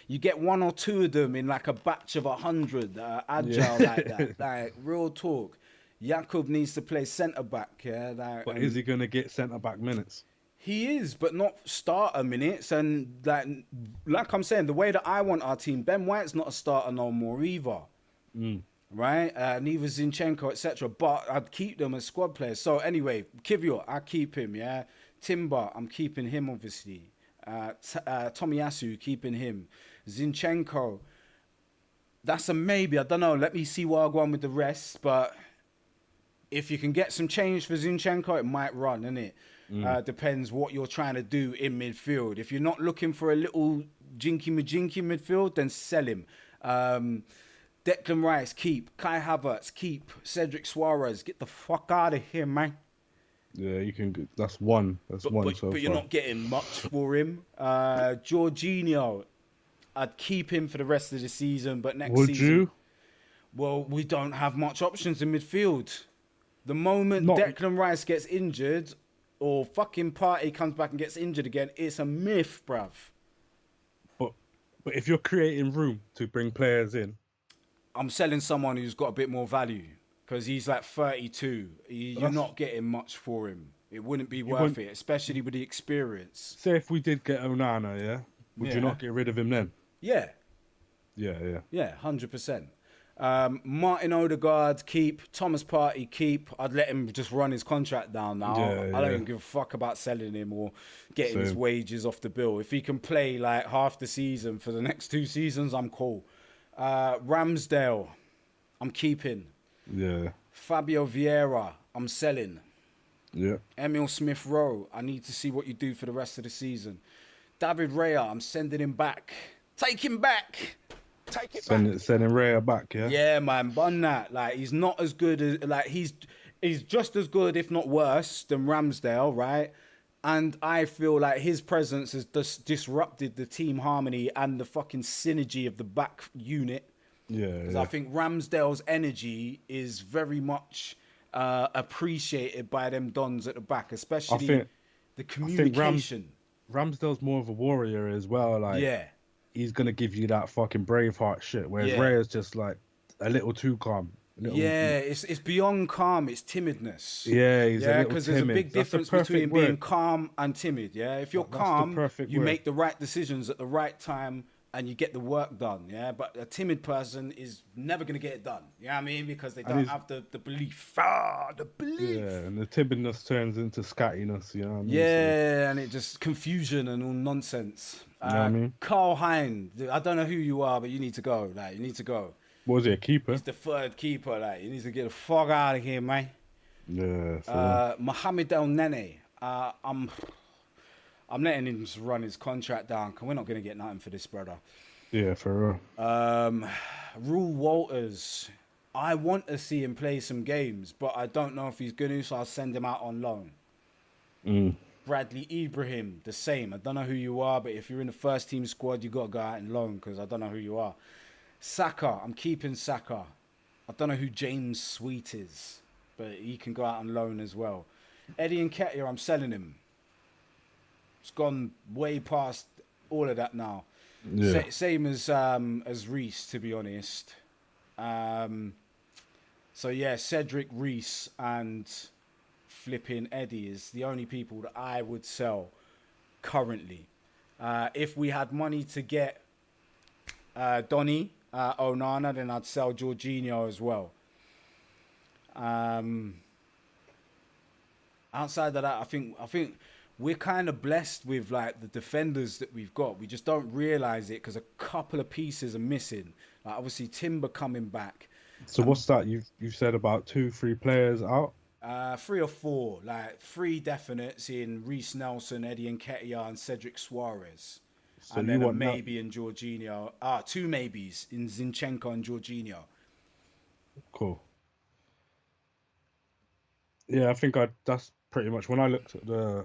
Speaker 1: you get one or two of them in like a batch of 100 that are agile like that. Like real talk. Jakub needs to play centre back. Yeah,
Speaker 2: But is he going to get centre back minutes?
Speaker 1: he is, but not starter minutes. And like I'm saying, the way that I want our team, Ben White's not a starter no more either. Right? Neither Zinchenko, etc. But I'd keep them as squad players. So anyway, Kivior, I keep him, yeah. Timber, I'm keeping him, obviously. Tomiyasu, keeping him. Zinchenko, that's a maybe. I don't know. Let me see what I go on with the rest. But if you can get some change for Zinchenko, it might run, innit? Depends what you're trying to do in midfield. If you're not looking for a little jinky-majinky midfield, then sell him. Declan Rice, keep. Kai Havertz, keep. Cedric Suarez, get the fuck out of here, man.
Speaker 2: Yeah, you can. That's one. That's one so far.
Speaker 1: But you're not getting much for him. Jorginho, I'd keep him for the rest of the season, but next
Speaker 2: Would
Speaker 1: season...
Speaker 2: you?
Speaker 1: Well, we don't have much options in midfield. The moment Declan Rice gets injured, or fucking Partey comes back and gets injured again, it's a myth, bruv.
Speaker 2: But if you're creating room to bring players in,
Speaker 1: I'm selling someone who's got a bit more value because he's like 32. You're not getting much for him. It wouldn't be worth it, especially with the experience.
Speaker 2: say if we did get Onana, yeah, would you not get rid of him then?
Speaker 1: Yeah.
Speaker 2: Yeah.
Speaker 1: Yeah, 100%. Martin Odegaard, keep. Thomas Partey, keep. I'd let him just run his contract down now. I don't even give a fuck about selling him or getting his wages off the bill. If he can play like half the season for the next 2 seasons, I'm cool. Ramsdale, I'm keeping.
Speaker 2: Yeah.
Speaker 1: Fabio Vieira, I'm selling.
Speaker 2: Yeah.
Speaker 1: Emil Smith-Rowe, I need to see what you do for the rest of the season. David Raya, I'm sending him back. Take him back. Take it back.
Speaker 2: Sending Raya back, yeah?
Speaker 1: Yeah, man, bun that. Like, he's not as good as... Like, he's just as good, if not worse, than Ramsdale, right? And I feel like his presence has just disrupted the team harmony and the fucking synergy of the back unit.
Speaker 2: Yeah.
Speaker 1: Because I think Ramsdale's energy is very much appreciated by them dons at the back, especially the communication.
Speaker 2: Ramsdale's more of a warrior as well. Like, he's going to give you that fucking Braveheart shit, whereas Raya's just like a little too calm.
Speaker 1: It's beyond calm. It's timidness.
Speaker 2: Yeah,
Speaker 1: because there's a big difference between being calm and timid. Yeah, if you're calm, you make the right decisions at the right time and you get the work done. Yeah, but a timid person is never gonna get it done. You know what I mean? Because they don't have the belief. The belief.
Speaker 2: Yeah, and the timidness turns into scattiness. You know what I mean?
Speaker 1: Yeah, and it just confusion and all nonsense.
Speaker 2: You know what I mean?
Speaker 1: Carl Hein, I don't know who you are, but you need to go. Like, you need to go.
Speaker 2: What was he, a keeper?
Speaker 1: He's the third keeper. Like, you need to get the fuck out of here, man.
Speaker 2: Yeah.
Speaker 1: Mohamed El Nene. I'm letting him just run his contract down because we're not going to get nothing for this, brother.
Speaker 2: Yeah, for real.
Speaker 1: Rule Walters. I want to see him play some games, but I don't know if he's going to, so I'll send him out on loan. Bradley Ibrahim, the same. I don't know who you are, but if you're in the first team squad, you got to go out and loan because I don't know who you are. Saka, I'm keeping Saka. I don't know who James Sweet is, but he can go out on loan as well. Eddie Nketiah, I'm selling him. It's gone way past all of that now.
Speaker 2: Yeah.
Speaker 1: Same as Reece, to be honest. So yeah, Cedric, Reece, and flipping Eddie is the only people that I would sell currently. If we had money to get Donny, Onana, then I'd sell Jorginho as well. Outside of that, I think we're kind of blessed with like the defenders that we've got. We just don't realize it because a couple of pieces are missing. Like obviously Timber coming back.
Speaker 2: So what's that? You've said about 2-3 players out?
Speaker 1: 3 or 4, like 3 definites in Reece Nelson, Eddie Nketiah, and Cedric Suarez.
Speaker 2: So
Speaker 1: and
Speaker 2: you
Speaker 1: then a
Speaker 2: want
Speaker 1: maybe in Jorginho. 2 maybes in Zinchenko and Jorginho.
Speaker 2: Cool. Yeah, I think that's pretty much when I looked at the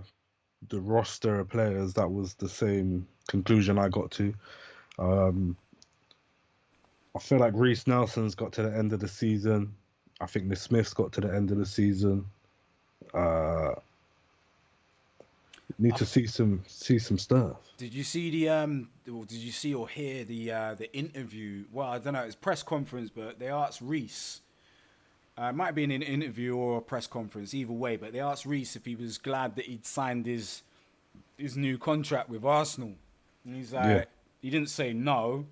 Speaker 2: roster of players, that was the same conclusion I got to. I feel like Reece Nelson's got to the end of the season. I think the Smiths got to the end of the season. Need to see some stuff.
Speaker 1: Did you see did you see or hear the interview? Well, I don't know. It's press conference, but they asked Reece. It might have been an interview or a press conference, either way. But they asked Reece if he was glad that he'd signed his new contract with Arsenal. And he's like, he didn't say no,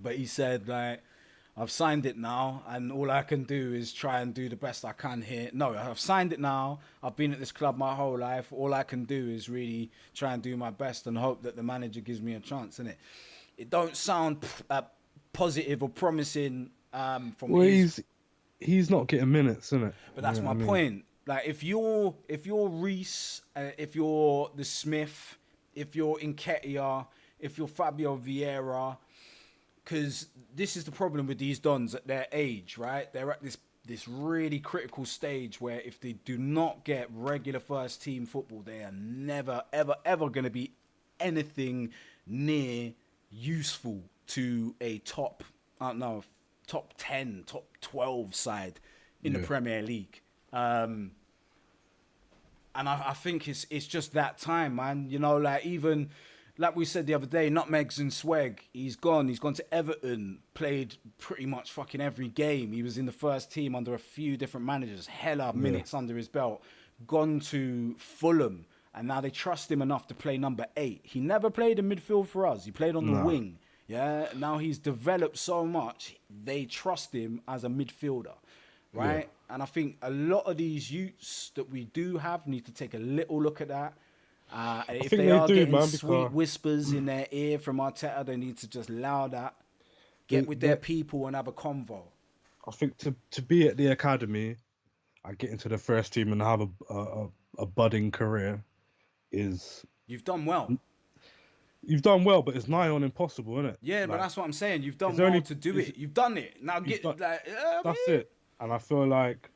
Speaker 1: but he said like, I've signed it now, and all I can do is try and do the best I can here. No, I've signed it now. I've been at this club my whole life. All I can do is really try and do my best and hope that the manager gives me a chance, innit? It don't sound positive or promising from
Speaker 2: he's not getting minutes, innit?
Speaker 1: But that's my point. Like if you're Reece, if you're the Smith, if you're Nketiah, if you're Fabio Vieira, because this is the problem with these dons at their age, right? They're at this really critical stage where if they do not get regular first team football, they are never, ever, ever going to be anything near useful to a top 10, top 12 side in the Premier League. And I think it's just that time, man. You know, like even... Like we said the other day, Nutmegs and Swag, he's gone. He's gone to Everton, played pretty much fucking every game. He was in the first team under a few different managers, hella minutes under his belt. Gone to Fulham, and now they trust him enough to play number 8. He never played in midfield for us. He played on the wing. Yeah, now he's developed so much, they trust him as a midfielder, right? Yeah. And I think a lot of these youths that we do have need to take a little look at that. If they are getting sweet whispers in their ear from Arteta, they need to just allow that, get with their people and have a convo.
Speaker 2: I think to be at the academy and get into the first team and have a budding career is...
Speaker 1: You've done well.
Speaker 2: You've done well, but it's nigh on impossible, isn't it?
Speaker 1: Yeah, like, but that's what I'm saying. You've done well to do it. You've done it. Now
Speaker 2: that's it. And I feel like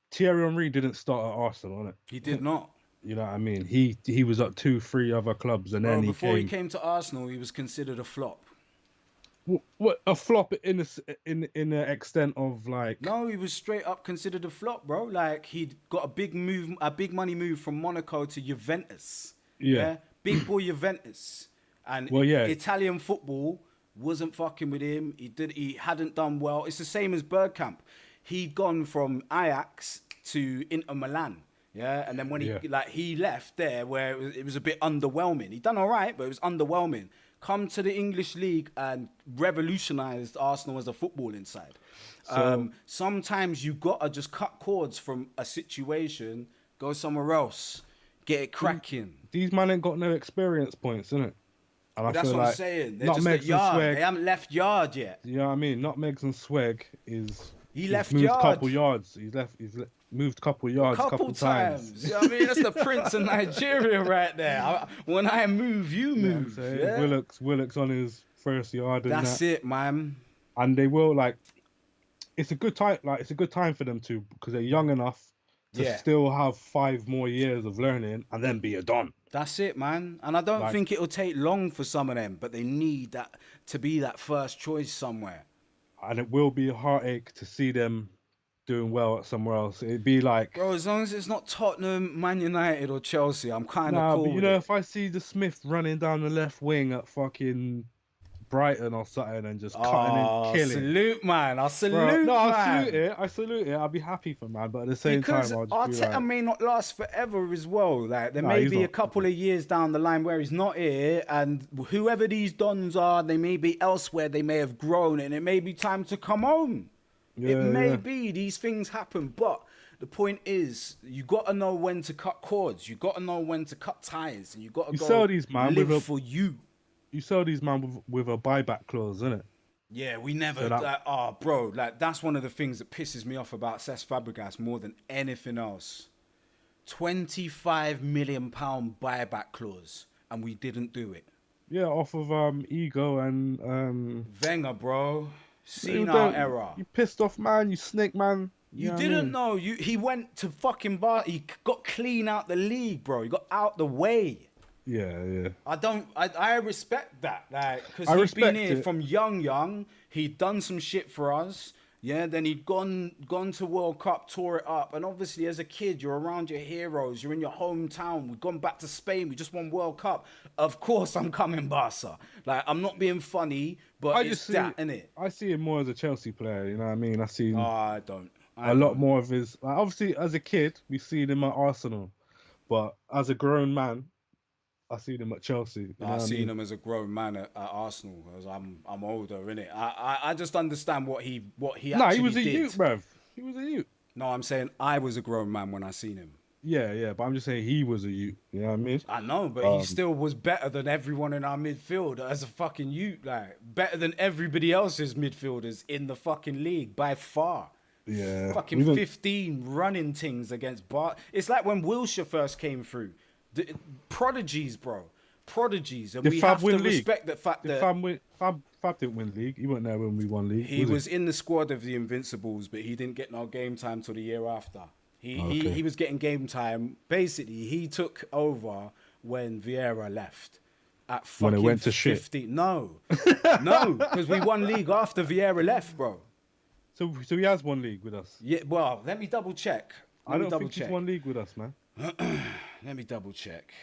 Speaker 2: Thierry Henry didn't start at Arsenal, innit?
Speaker 1: He did not.
Speaker 2: You know what I mean? He was at 2-3 other clubs, and then
Speaker 1: before he came to Arsenal, he was considered a flop.
Speaker 2: What a flop in the extent of like?
Speaker 1: No, he was straight up considered a flop, bro. Like he'd got a big money move from Monaco to Juventus. Yeah, big boy Juventus, and Italian football wasn't fucking with him. He hadn't done well. It's the same as Bergkamp. He'd gone from Ajax to Inter Milan. Yeah, and then when he left there where it was a bit underwhelming. He done all right, but it was underwhelming. Come to the English league and revolutionised Arsenal as a footballing side. So, sometimes you gotta just cut cords from a situation, go somewhere else, get it cracking.
Speaker 2: These man ain't got no experience points, innit? And
Speaker 1: that's what I'm saying. They're just at yard. They haven't left yard yet.
Speaker 2: You know what I mean? Nutmegs and Swag
Speaker 1: He left
Speaker 2: moved
Speaker 1: yard.
Speaker 2: A couple yards. He's moved a couple yards, couple times.
Speaker 1: You know what I mean? That's the Prince of Nigeria right there. When I move, you move. Yeah.
Speaker 2: Willock's on his first yard.
Speaker 1: That's it, man.
Speaker 2: And they will it's a good time. Like it's a good time for them to because they're young enough to still have 5 more years of learning and then be a don.
Speaker 1: That's it, man. And I don't think it'll take long for some of them, but they need that to be that first choice somewhere.
Speaker 2: And it will be a heartache to see them doing well at somewhere else. It'd be like,
Speaker 1: Bro, as long as it's not Tottenham, Man United, or Chelsea, I'm kind of
Speaker 2: nah,
Speaker 1: cool
Speaker 2: but you
Speaker 1: with
Speaker 2: know,
Speaker 1: it.
Speaker 2: if I see the Smith running down the left wing at fucking Brighton or something and just cutting and
Speaker 1: Oh,
Speaker 2: killing,
Speaker 1: salute, man. I
Speaker 2: bro. No,
Speaker 1: salute,
Speaker 2: I salute
Speaker 1: man.
Speaker 2: it. I salute it. I'll be happy for man, but at the same
Speaker 1: Because
Speaker 2: time, I'll just be
Speaker 1: Arteta
Speaker 2: like,
Speaker 1: may not last forever as well. Like there
Speaker 2: nah,
Speaker 1: may
Speaker 2: he's
Speaker 1: be a
Speaker 2: not.
Speaker 1: couple of years down the line where he's not here, and whoever these dons are, they may be elsewhere. They may have grown, and it may be time to come home. It
Speaker 2: Yeah,
Speaker 1: may
Speaker 2: yeah.
Speaker 1: be these things happen, but the point is, you got to know when to cut cords. You got to know when to cut ties, and you got to
Speaker 2: You
Speaker 1: go
Speaker 2: sell these man
Speaker 1: live
Speaker 2: with a
Speaker 1: for you.
Speaker 2: you sell these man with a buyback clause, isn't it?
Speaker 1: Yeah, we never.
Speaker 2: So that-
Speaker 1: Bro, like that's one of the things that pisses me off about Cesc Fabregas more than anything else. £25 million buyback clause, and we didn't do it.
Speaker 2: Yeah, off of ego and
Speaker 1: Wenger, bro,
Speaker 2: you
Speaker 1: senile era.
Speaker 2: You pissed off man, you snake man.
Speaker 1: You
Speaker 2: know what I
Speaker 1: didn't
Speaker 2: mean?
Speaker 1: know. He went to fucking bar. He got clean out the league, bro. He got out the way.
Speaker 2: Yeah, yeah.
Speaker 1: I respect that, like, because
Speaker 2: I
Speaker 1: he's been
Speaker 2: respect
Speaker 1: here
Speaker 2: it.
Speaker 1: from young. He'd done some shit for us, yeah. Then he'd gone to World Cup, tore it up, and obviously as a kid, you're around your heroes. You're in your hometown. We've gone back to Spain. We just won World Cup. Of course, I'm coming Barca. Like, I'm not being funny, but
Speaker 2: I
Speaker 1: it's
Speaker 2: just see
Speaker 1: that, innit?
Speaker 2: I see him more as a Chelsea player, you know what I mean? I see
Speaker 1: Oh, I don't.
Speaker 2: a lot more of his like, obviously as a kid we've seen him at Arsenal, but as a grown man, I seen him at Chelsea. You know
Speaker 1: I've
Speaker 2: what I
Speaker 1: seen
Speaker 2: mean?
Speaker 1: him as a grown man at Arsenal because I'm older, innit? I just understand what he
Speaker 2: Nah,
Speaker 1: actually
Speaker 2: he was a
Speaker 1: did.
Speaker 2: youth, bruv. He was a youth.
Speaker 1: No, I'm saying I was a grown man when I seen him.
Speaker 2: Yeah, yeah, but I'm just saying he was a youth. You know what I mean?
Speaker 1: I know, but he still was better than everyone in our midfield as a fucking youth. Like, better than everybody else's midfielders in the fucking league by far.
Speaker 2: Yeah.
Speaker 1: Fucking 15 running things against Bart. It's like when Wilshere first came through. Prodigies, bro. Prodigies. And
Speaker 2: Did
Speaker 1: we
Speaker 2: Fab
Speaker 1: have to
Speaker 2: win league?
Speaker 1: respect the fact
Speaker 2: Did
Speaker 1: that
Speaker 2: Fab didn't win league. He wasn't there when we won league.
Speaker 1: he was in the squad of the Invincibles, but he didn't get no game time till the year after. He was getting game time. Basically, he took over when Vieira left. At fucking
Speaker 2: When it went to
Speaker 1: 50. No. No, because we won league after Vieira left, bro.
Speaker 2: So he has won league with us.
Speaker 1: Yeah, well, let me double check.
Speaker 2: I don't think he's won league with us, man.
Speaker 1: Let me double check.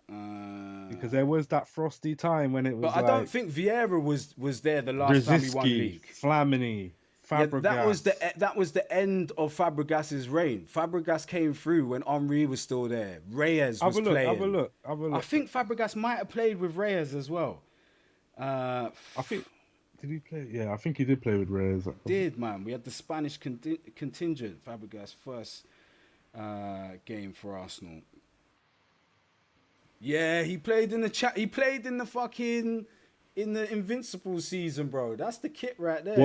Speaker 2: Because there was that frosty time when it was.
Speaker 1: But I don't think Vieira was there the last time we won league.
Speaker 2: Flamini,
Speaker 1: Yeah,
Speaker 2: Fabregas.
Speaker 1: that was the end of Fabregas's reign. Fabregas came through when Henry was still there. Reyes was playing.
Speaker 2: Have a look.
Speaker 1: I think Fabregas might have played with Reyes as well.
Speaker 2: I think. Did he play? Yeah, I think he did play with Reyes.
Speaker 1: Did, man. We had the Spanish contingent. Fabregas first game for Arsenal. Yeah, he played in the chat. He played in the fucking Invincible season, bro. That's the kit right there.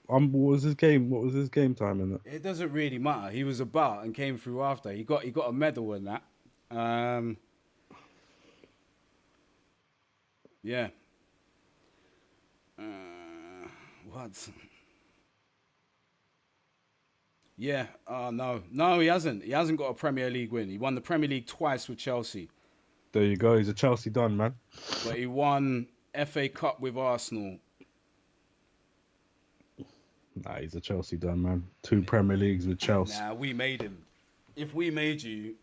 Speaker 2: What was his game? What was his game time in that?
Speaker 1: It doesn't really matter. He was about and came through after. He got a medal in that. Yeah. What? Yeah. No, he hasn't. He hasn't got a Premier League win. He won the Premier League twice with Chelsea,
Speaker 2: There you go. He's a Chelsea don, man.
Speaker 1: but he won FA Cup with Arsenal.
Speaker 2: Nah, he's a Chelsea don, man. 2 Premier Leagues with Chelsea.
Speaker 1: Nah, we made him. If we made you,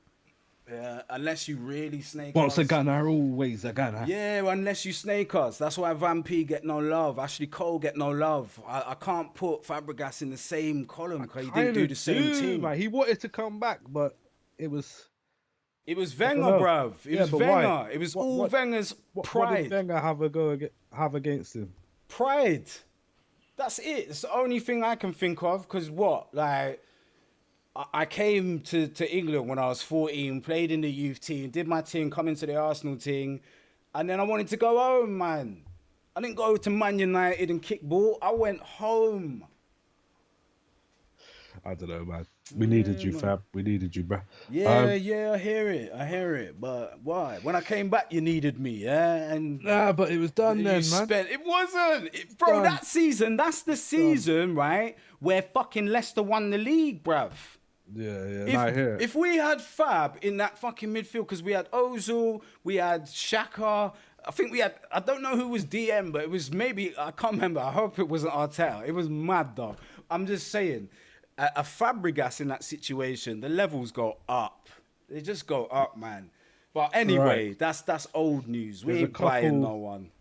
Speaker 1: unless you really snake
Speaker 2: Once
Speaker 1: us.
Speaker 2: a gunner, always a gunner.
Speaker 1: Yeah, unless you snake us. That's why Van P get no love. Ashley Cole get no love. I can't put Fabregas in the same column because he didn't do the same team.
Speaker 2: Man. He wanted to come back, but it was...
Speaker 1: It was Wenger,
Speaker 2: know.
Speaker 1: bruv. It was
Speaker 2: but
Speaker 1: Wenger.
Speaker 2: why?
Speaker 1: It was
Speaker 2: What-
Speaker 1: all
Speaker 2: what-
Speaker 1: Wenger's
Speaker 2: What
Speaker 1: pride.
Speaker 2: did Wenger have against him?
Speaker 1: Pride. That's it. It's the only thing I can think of. Because what? Like, I came to England when I was 14, played in the youth team, did my thing, come into the Arsenal team, and then I wanted to go home, man. I didn't go to Man United and kick ball. I went home.
Speaker 2: I don't know, man. We needed you, Fab. We needed you, bruh.
Speaker 1: Yeah, I hear it. But why? When I came back, you needed me, yeah? And
Speaker 2: Nah, but it was done then, man.
Speaker 1: it wasn't. Bro,
Speaker 2: done.
Speaker 1: that season, that's the season, right, where fucking Leicester won the league, bruv.
Speaker 2: Yeah. Nah, I hear it.
Speaker 1: If we had Fab in that fucking midfield, because we had Ozil, we had Xhaka, I think we had, I don't know who was DM, but it was maybe, I can't remember. I hope it wasn't Arteta. It was mad, though. I'm just saying, a Fabregas in that situation, the levels go up. They just go up, man. But anyway, that's old news. We ain't buying no one.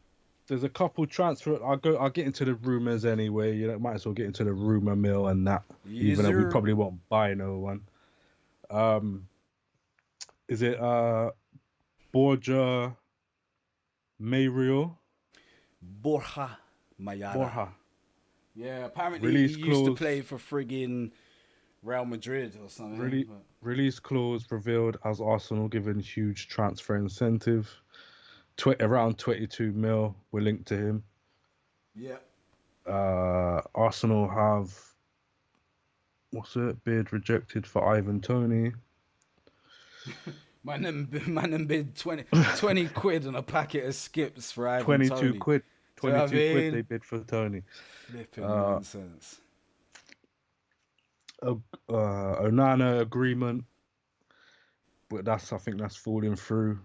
Speaker 2: There's a couple transfer. I'll get into the rumors anyway. You know, might as well get into the rumor mill and that.
Speaker 1: Yes,
Speaker 2: even though we
Speaker 1: sir.
Speaker 2: probably won't buy no one. Is it Borja Mayoral?
Speaker 1: Borja Mayara.
Speaker 2: Borja.
Speaker 1: Yeah, apparently
Speaker 2: Release
Speaker 1: he used to
Speaker 2: clause.
Speaker 1: play for friggin' Real Madrid or something.
Speaker 2: Release clause revealed as Arsenal given huge transfer incentive. Around 22 mil were linked to him.
Speaker 1: Yeah.
Speaker 2: Arsenal have bid rejected for Ivan Toney.
Speaker 1: Man them bid 20 quid on a packet of skips for Ivan
Speaker 2: 22
Speaker 1: Toney.
Speaker 2: quid. 22
Speaker 1: what I mean?
Speaker 2: quid they bid for Toney.
Speaker 1: Flipping nonsense.
Speaker 2: Onana agreement, but I think that's falling through.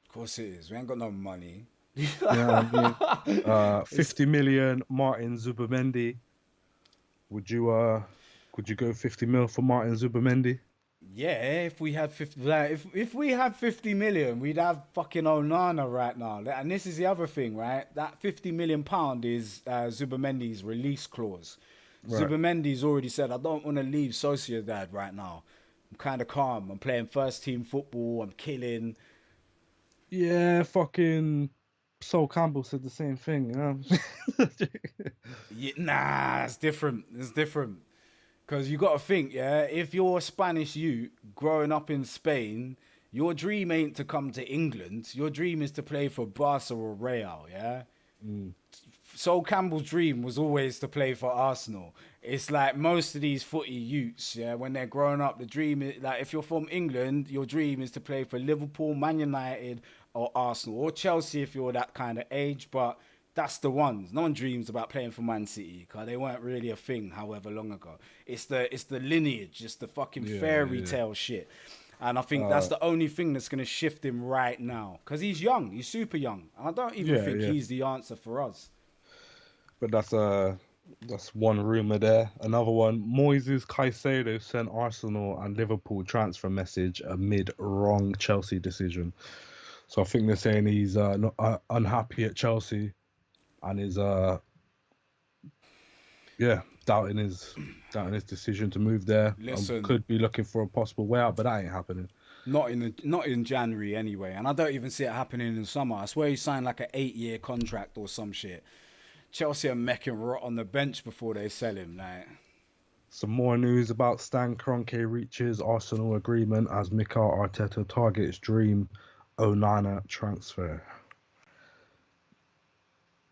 Speaker 1: Of course it is. We ain't got no money.
Speaker 2: Yeah, I mean, 50 million Martin Zubimendi. Would you go 50 mil for Martin Zubimendi?
Speaker 1: Yeah, if we had 50, like, if we had 50 million, we'd have fucking Onana right now. And this is the other thing, right? That 50 million pound is Zubamendi's release clause.
Speaker 2: Right.
Speaker 1: Zubamendi's already said, I don't want to leave Sociedad right now. I'm kind of calm. I'm playing first team football. I'm killing.
Speaker 2: Yeah, fucking Sol Campbell said the same thing. You know?
Speaker 1: Yeah, nah, it's different. It's different. Because you got to think, yeah, if you're a Spanish youth growing up in Spain, your dream ain't to come to England. Your dream is to play for Barca or Real, yeah? Sol Campbell's dream was always to play for Arsenal. It's like most of these footy youths, yeah, when they're growing up, the dream is, like, if you're from England, your dream is to play for Liverpool, Man United, or Arsenal, or Chelsea if you're that kind of age, but that's the ones. No one dreams about playing for Man City because they weren't really a thing however long ago. It's the lineage, it's the fucking fairy tale shit. And I think that's the only thing that's going to shift him right now. Because he's young, he's super young. And I don't even think he's the answer for us.
Speaker 2: But that's one rumour there. Another one, Moises Caicedo sent Arsenal and Liverpool transfer message amid wrong Chelsea decision. So I think they're saying he's not unhappy at Chelsea. And is doubting his decision to move there.
Speaker 1: Listen,
Speaker 2: could be looking for a possible way out, but that ain't happening.
Speaker 1: Not in January anyway, and I don't even see it happening in summer. I swear he signed like an 8-year contract or some shit. Chelsea are making rot on the bench before they sell him. Like,
Speaker 2: some more news about Stan Kroenke reaches Arsenal agreement as Mikel Arteta targets dream Onana transfer.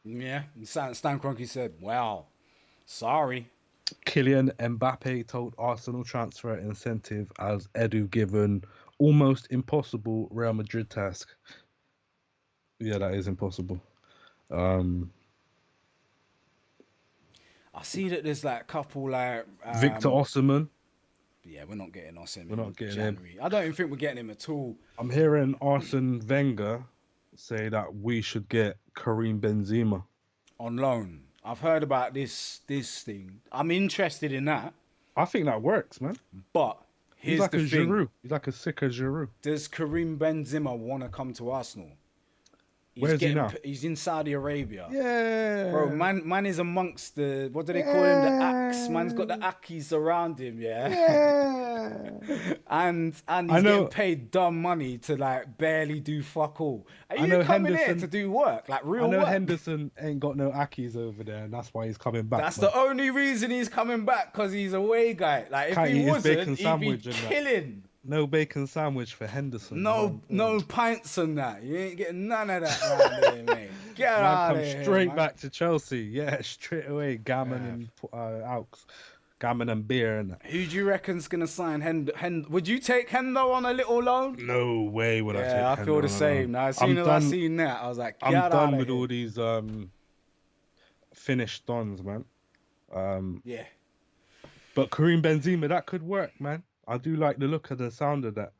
Speaker 1: yeah, Stan Kroenke said, "Wow, sorry."
Speaker 2: Kylian Mbappe told Arsenal transfer incentive as Edu given almost impossible Real Madrid task. Yeah, that is impossible.
Speaker 1: I see that there's like a couple like
Speaker 2: Victor Osimhen.
Speaker 1: Yeah, we're not getting Osimhen.
Speaker 2: We're not getting
Speaker 1: January. I don't even think we're getting him at all.
Speaker 2: I'm hearing Arsene Wenger say that we should get Karim Benzema
Speaker 1: on loan. I've heard about this thing. I'm interested in that.
Speaker 2: I think that works, man.
Speaker 1: But here's
Speaker 2: he's like
Speaker 1: the
Speaker 2: a
Speaker 1: thing.
Speaker 2: Giroud. He's like a sicker Giroud.
Speaker 1: Does Karim Benzema want to come to Arsenal?
Speaker 2: Where's he now?
Speaker 1: He's in Saudi Arabia.
Speaker 2: Yeah.
Speaker 1: Bro, man is amongst the, what do they call him? The Axe. Man's got the Akis around him, yeah? and he's getting paid dumb money to like barely do fuck all. Are you coming here to do work? Like real work?
Speaker 2: I know Henderson ain't got no Akis over there, and that's why he's coming back.
Speaker 1: That's the only reason he's coming back, because he's a away guy. Like if he wasn't, he'd be killing.
Speaker 2: No bacon sandwich for Henderson.
Speaker 1: No pints on that. You ain't getting none of that around here, mate. Get out of here.
Speaker 2: Come straight back to Chelsea. Yeah, straight away. Gammon and Alks. Gammon and beer. And
Speaker 1: who do you reckon's going to sign Would you take Hendo on a little loan?
Speaker 2: No way would I take Hendo.
Speaker 1: Yeah, I feel the same. Now, as soon as I seen that, I was like,
Speaker 2: I'm done with all these finished dons, man.
Speaker 1: Yeah.
Speaker 2: But Karim Benzema, that could work, man. I do like the look of the sound of that.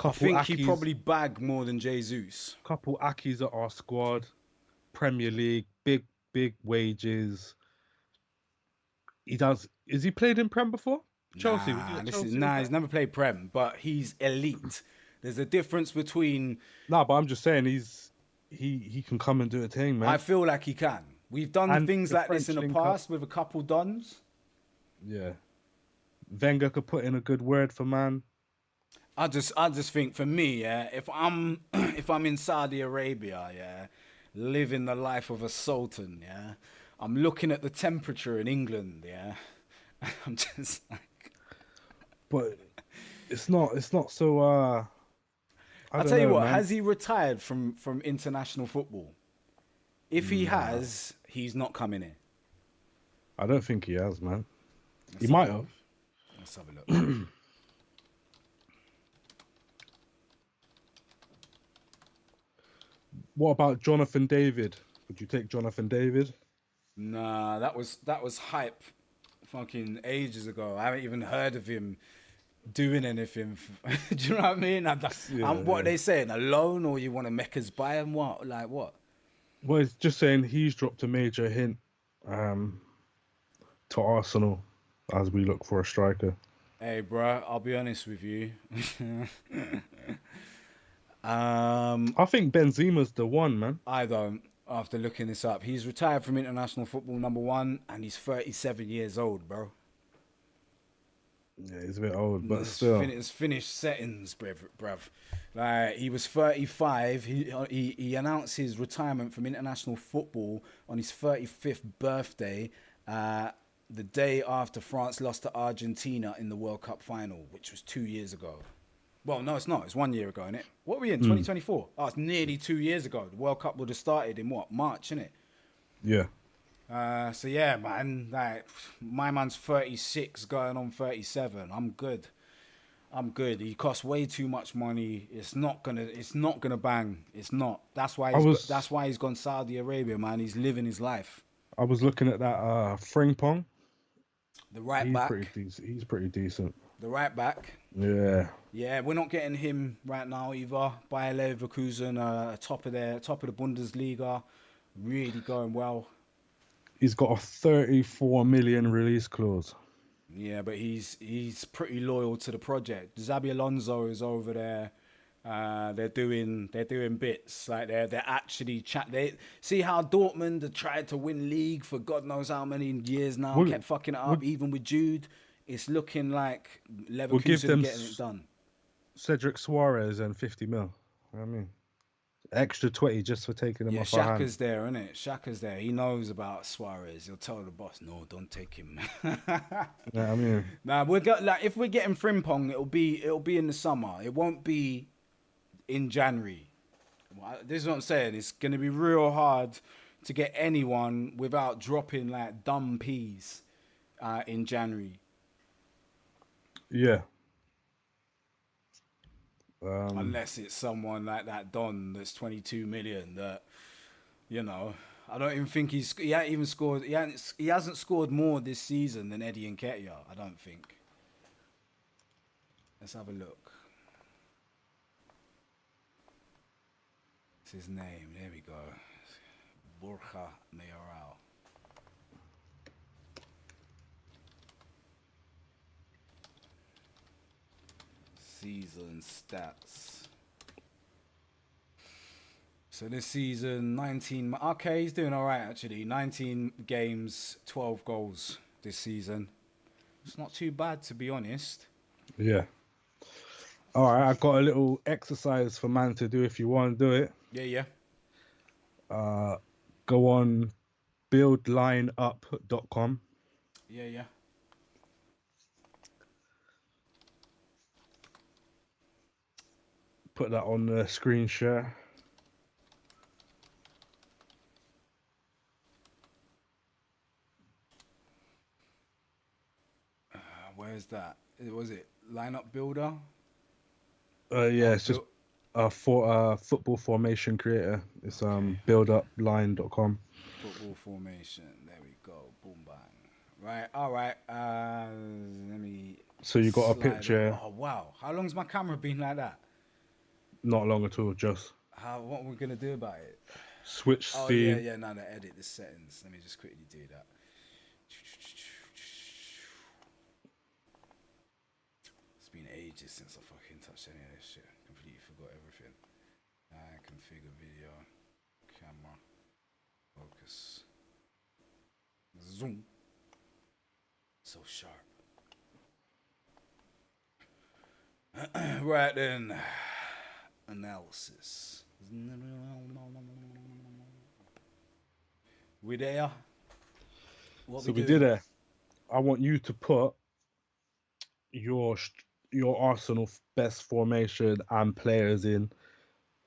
Speaker 1: I think he'd probably bag more than Jesus.
Speaker 2: Couple Akis at our squad. Premier League, big wages. He does. Is he played in Prem before? Chelsea. Was he
Speaker 1: Nah,
Speaker 2: at Chelsea with
Speaker 1: he's
Speaker 2: that?
Speaker 1: never played Prem, but he's elite. There's a difference between.
Speaker 2: No, but I'm just saying he can come and do a thing,
Speaker 1: I
Speaker 2: man.
Speaker 1: feel like he can. We've done
Speaker 2: And
Speaker 1: things
Speaker 2: the
Speaker 1: like this in
Speaker 2: French
Speaker 1: the
Speaker 2: link up.
Speaker 1: past with a couple dons.
Speaker 2: Yeah. Wenger could put in a good word for man.
Speaker 1: I just think for me, yeah, if I'm if I'm in Saudi Arabia, yeah, living the life of a sultan, yeah, I'm looking at the temperature in England, yeah, I'm just like,
Speaker 2: But it's not so I
Speaker 1: I
Speaker 2: don't
Speaker 1: tell you
Speaker 2: know,
Speaker 1: what,
Speaker 2: man.
Speaker 1: has he retired from international football? If he
Speaker 2: Nah.
Speaker 1: has, he's not coming in.
Speaker 2: I don't think he has, man. He
Speaker 1: Let's have a
Speaker 2: might
Speaker 1: look.
Speaker 2: have.
Speaker 1: Let's have a look.
Speaker 2: What about Jonathan David? Would you take Jonathan David?
Speaker 1: Nah, that was hype, fucking ages ago. I haven't even heard of him doing anything. Do you know what I mean?
Speaker 2: Yeah,
Speaker 1: What are
Speaker 2: yeah.
Speaker 1: they saying? A loan, or you want to make us buy him? What? Like what?
Speaker 2: Well, it's just saying he's dropped a major hint um, to Arsenal as we look for a striker.
Speaker 1: Hey, bro, I'll be honest with you.
Speaker 2: I think Benzema's the one, man.
Speaker 1: I don't. After looking this up, he's retired from international football, number one, and he's 37 years old, bro.
Speaker 2: Yeah, he's a bit old, but still.
Speaker 1: It's finished settings, bruv. Like he was 35. He announced his retirement from international football on his 35th birthday, the day after France lost to Argentina in the World Cup final, which was 2 years ago. Well, no, it's not. It's 1 year ago, innit? What are we in? 2024. Oh, it's nearly 2 years ago. The World Cup would have started in what, March, innit?
Speaker 2: Yeah.
Speaker 1: So yeah, man. Like my man's 36, going on 37. I'm good. I'm good. He costs way too much money. It's not gonna bang. It's not.
Speaker 2: I was
Speaker 1: That's why he's gone Saudi Arabia, man. He's living his life.
Speaker 2: I was looking at that Frimpong.
Speaker 1: The right
Speaker 2: He's pretty
Speaker 1: back.
Speaker 2: decent. He's pretty decent.
Speaker 1: The right back.
Speaker 2: Yeah.
Speaker 1: Yeah, we're not getting him right now either. Bayer Leverkusen, top of the Bundesliga, really going well.
Speaker 2: He's got a 34 million release clause.
Speaker 1: Yeah, but he's pretty loyal to the project. Xabi Alonso is over there. They're doing bits like they're actually chat. They see how Dortmund have tried to win league for God knows how many years now,
Speaker 2: We'll,
Speaker 1: kept fucking it up.
Speaker 2: we'll,
Speaker 1: Even with Jude, it's looking like
Speaker 2: we'll give
Speaker 1: Leverkusen are
Speaker 2: them
Speaker 1: getting it done.
Speaker 2: Cedric Suarez and 50 mil. You know what I mean, extra 20 just for taking him
Speaker 1: Yeah,
Speaker 2: off our
Speaker 1: Shaka's
Speaker 2: hands.
Speaker 1: there, isn't it? Shaka's there. He knows about Suarez. He'll tell the boss, no, don't take him.
Speaker 2: Yeah, I mean,
Speaker 1: Nah, like if we're getting Frimpong, it'll be in the summer. It won't be in January. This is what I'm saying. It's gonna be real hard to get anyone without dropping like dumb peas in January.
Speaker 2: yeah.
Speaker 1: Unless it's someone like that Don that's 22 million that, you know, I don't even think he hasn't even scored. He hasn't scored more this season than Eddie Nketiah. I don't think. Let's have a look. What's his name? There we go. Borja Mayoral. Season stats. So this season, 19. Okay, he's doing all right actually. 19 games, 12 goals this season. It's not too bad to be honest.
Speaker 2: Yeah. All right, I've got a little exercise for man to do if you want to do it.
Speaker 1: Yeah, yeah.
Speaker 2: Go on buildlineup.com.
Speaker 1: Yeah, yeah.
Speaker 2: Put that on the screen share.
Speaker 1: Where's that? Was it lineup builder?
Speaker 2: Yeah,
Speaker 1: Oh,
Speaker 2: it's just for football formation creator. It's buildupline.com.
Speaker 1: football formation. There we go. Boom bang. Right. All right. Let me.
Speaker 2: So you got a
Speaker 1: slide
Speaker 2: picture.
Speaker 1: it. Oh wow. How long's my camera been like that?
Speaker 2: Not long at all, just
Speaker 1: What are we gonna do about it?
Speaker 2: switch
Speaker 1: Oh
Speaker 2: theme.
Speaker 1: yeah. No, edit the settings. Let me just quickly do that. ages since I fucking touched any of this shit. Completely forgot everything. Configure video, camera, focus, zoom. So sharp. Right then, analysis. We there? What
Speaker 2: So we
Speaker 1: doing?
Speaker 2: did it. I want you to put your Arsenal best formation and players in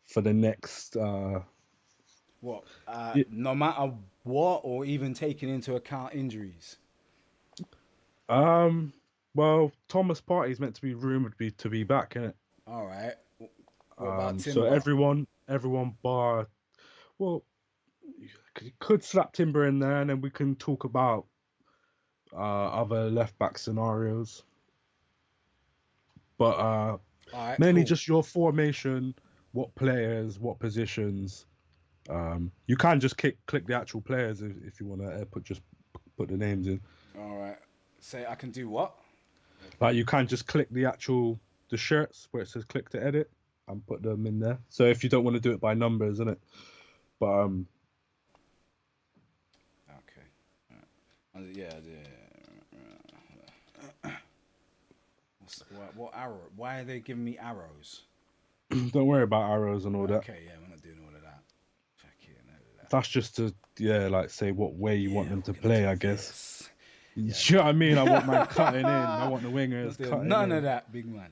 Speaker 2: for the next.
Speaker 1: What?
Speaker 2: y-
Speaker 1: No matter what, or even taking into account injuries.
Speaker 2: Um. Well, Thomas Partey is meant to be rumored to be back, innit?
Speaker 1: All right. What about
Speaker 2: So
Speaker 1: Timber?
Speaker 2: everyone bar. Well, you could slap Timber in there, and then we can talk about other left back scenarios. But
Speaker 1: All right,
Speaker 2: mainly
Speaker 1: cool.
Speaker 2: just your formation, what players, what positions. You can just click the actual players if you want to put the names in.
Speaker 1: All right. Say I can do what?
Speaker 2: Like you can just click the shirts where it says click to edit and put them in there. So if you don't want to do it by numbers, innit? But
Speaker 1: Okay. Yeah. What arrow? Why are they giving me arrows?
Speaker 2: don't worry about arrows and all that.
Speaker 1: Okay, yeah, we're not doing all of that. Fucking hell, that.
Speaker 2: That's just to like say what way you want them to
Speaker 1: we're gonna
Speaker 2: play,
Speaker 1: do
Speaker 2: I guess.
Speaker 1: this.
Speaker 2: You know what I mean? I want man cutting in. I want the wingers
Speaker 1: Not doing
Speaker 2: cutting
Speaker 1: none
Speaker 2: in.
Speaker 1: of that, big man.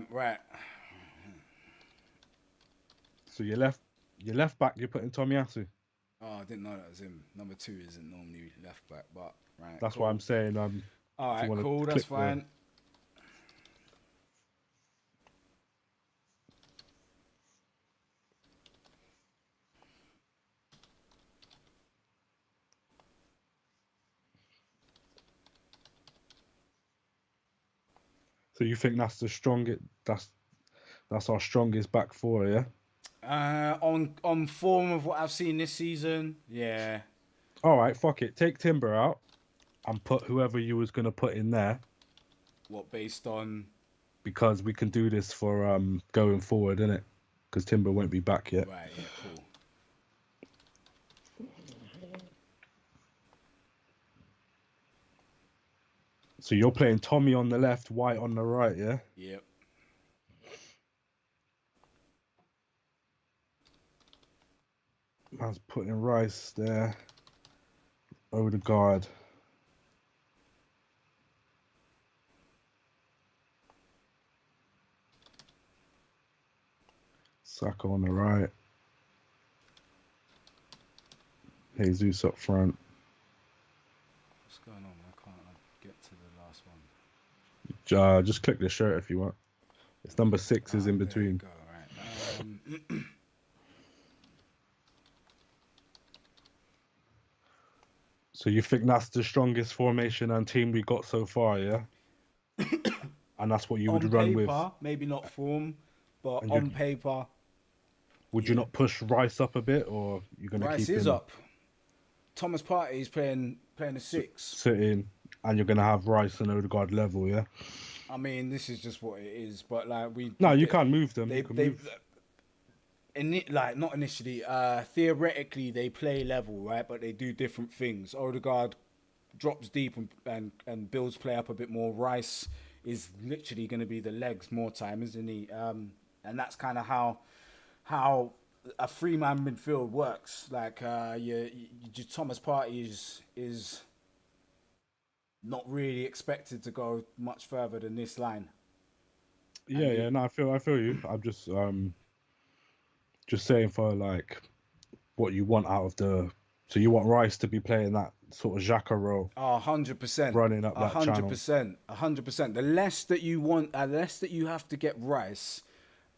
Speaker 1: Right.
Speaker 2: So your left back, you're putting Tomiyasu.
Speaker 1: Oh, I didn't know that was him. Number 2 isn't normally left back, but right.
Speaker 2: That's
Speaker 1: cool.
Speaker 2: why I'm saying
Speaker 1: All
Speaker 2: if you
Speaker 1: right,
Speaker 2: wanna
Speaker 1: cool. That's
Speaker 2: click the-
Speaker 1: fine.
Speaker 2: So you think that's the strongest? That's our strongest back four, yeah.
Speaker 1: On form of what I've seen this season, yeah.
Speaker 2: All right, fuck it. Take Timber out and put whoever you was gonna put in there
Speaker 1: What based on?
Speaker 2: because we can do this for going forward, innit? Because Timber won't be back yet.
Speaker 1: Right, yeah, cool.
Speaker 2: So you're playing Tommy on the left, White on the right, yeah.
Speaker 1: Yep.
Speaker 2: Man's putting Rice there. Odegaard. Saka on the right. Jesus up front.
Speaker 1: What's going on? Why can't I get to the last one?
Speaker 2: Just click the shirt if you want. It's number 6 is in
Speaker 1: There you
Speaker 2: between.
Speaker 1: go, right.
Speaker 2: So you think that's the strongest formation and team we got so far, yeah? And that's what you would
Speaker 1: on
Speaker 2: run
Speaker 1: paper,
Speaker 2: with.
Speaker 1: maybe not form, but
Speaker 2: And
Speaker 1: on paper,
Speaker 2: Would you not push Rice up a bit, or you're gonna
Speaker 1: Rice
Speaker 2: keep
Speaker 1: is
Speaker 2: him
Speaker 1: up. Thomas Partey is playing a 6.
Speaker 2: sitting, and you're gonna have Rice and Odegaard level, yeah?
Speaker 1: I mean, this is just what it is, but like
Speaker 2: No, you can't move them.
Speaker 1: They
Speaker 2: You can
Speaker 1: they
Speaker 2: move.
Speaker 1: like not initially. Theoretically, they play level, right? But they do different things. Odegaard drops deep and builds play up a bit more. Rice is literally going to be the legs more time, isn't he? And that's kind of how a 3-man midfield works. Like you Thomas Partey is not really expected to go much further than this line.
Speaker 2: Yeah. No, I feel you. I'm just saying for like what you want out of the. So you want Rice to be playing that sort of Xhaka role.
Speaker 1: 100%.
Speaker 2: Running up that channel.
Speaker 1: 100%. The less that you want, the less that you have to get Rice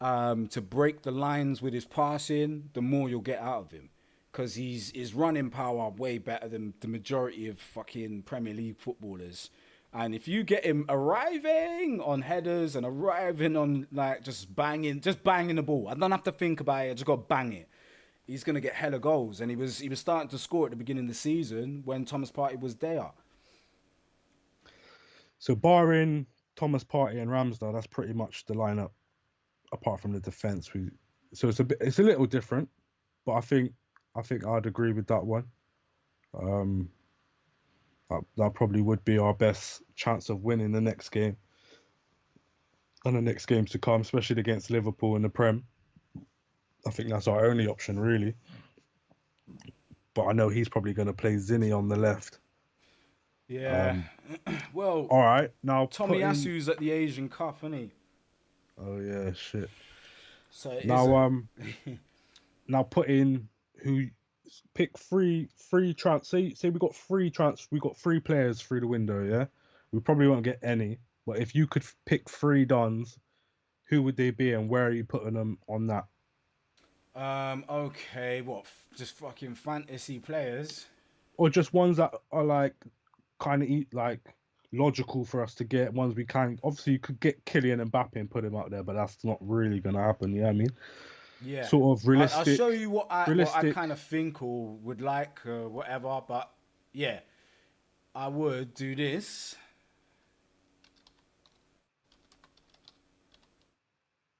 Speaker 1: to break the lines with his passing, the more you'll get out of him. Because his running power way better than the majority of fucking Premier League footballers. And if you get him arriving on headers and arriving on like just banging the ball, I don't have to think about it. I just got to bang it. He's gonna get hella goals, and he was starting to score at the beginning of the season when Thomas Partey was there.
Speaker 2: So barring Thomas Partey and Ramsdale, that's pretty much the lineup. Apart from the defense, so it's a little different, but I think I'd agree with that one. Um, that probably would be our best chance of winning the next game and the next games to come, especially against Liverpool in the Prem. I think that's our only option really. But I know he's probably going to play Zinni on the left.
Speaker 1: Yeah. Well,
Speaker 2: All right, now
Speaker 1: Tomiyasu's at the Asian Cup, isn't he?
Speaker 2: Oh yeah, shit.
Speaker 1: So it
Speaker 2: Now
Speaker 1: isn't.
Speaker 2: now put in who pick three trans. Say we got three players through the window. Yeah, we probably won't get any. But if you could pick three dons, who would they be, and where are you putting them on that?
Speaker 1: Okay, what? Just fucking fantasy players?
Speaker 2: Or just ones that are like kind of like logical for us to get. Ones we can. Obviously, you could get Kylian Mbappe and put him out there, but that's not really gonna happen. Yeah, I mean,
Speaker 1: Yeah.
Speaker 2: sort of
Speaker 1: I'll
Speaker 2: realistic.
Speaker 1: show you what I
Speaker 2: Realistic.
Speaker 1: kind of think or would like, whatever. But yeah, I would do this.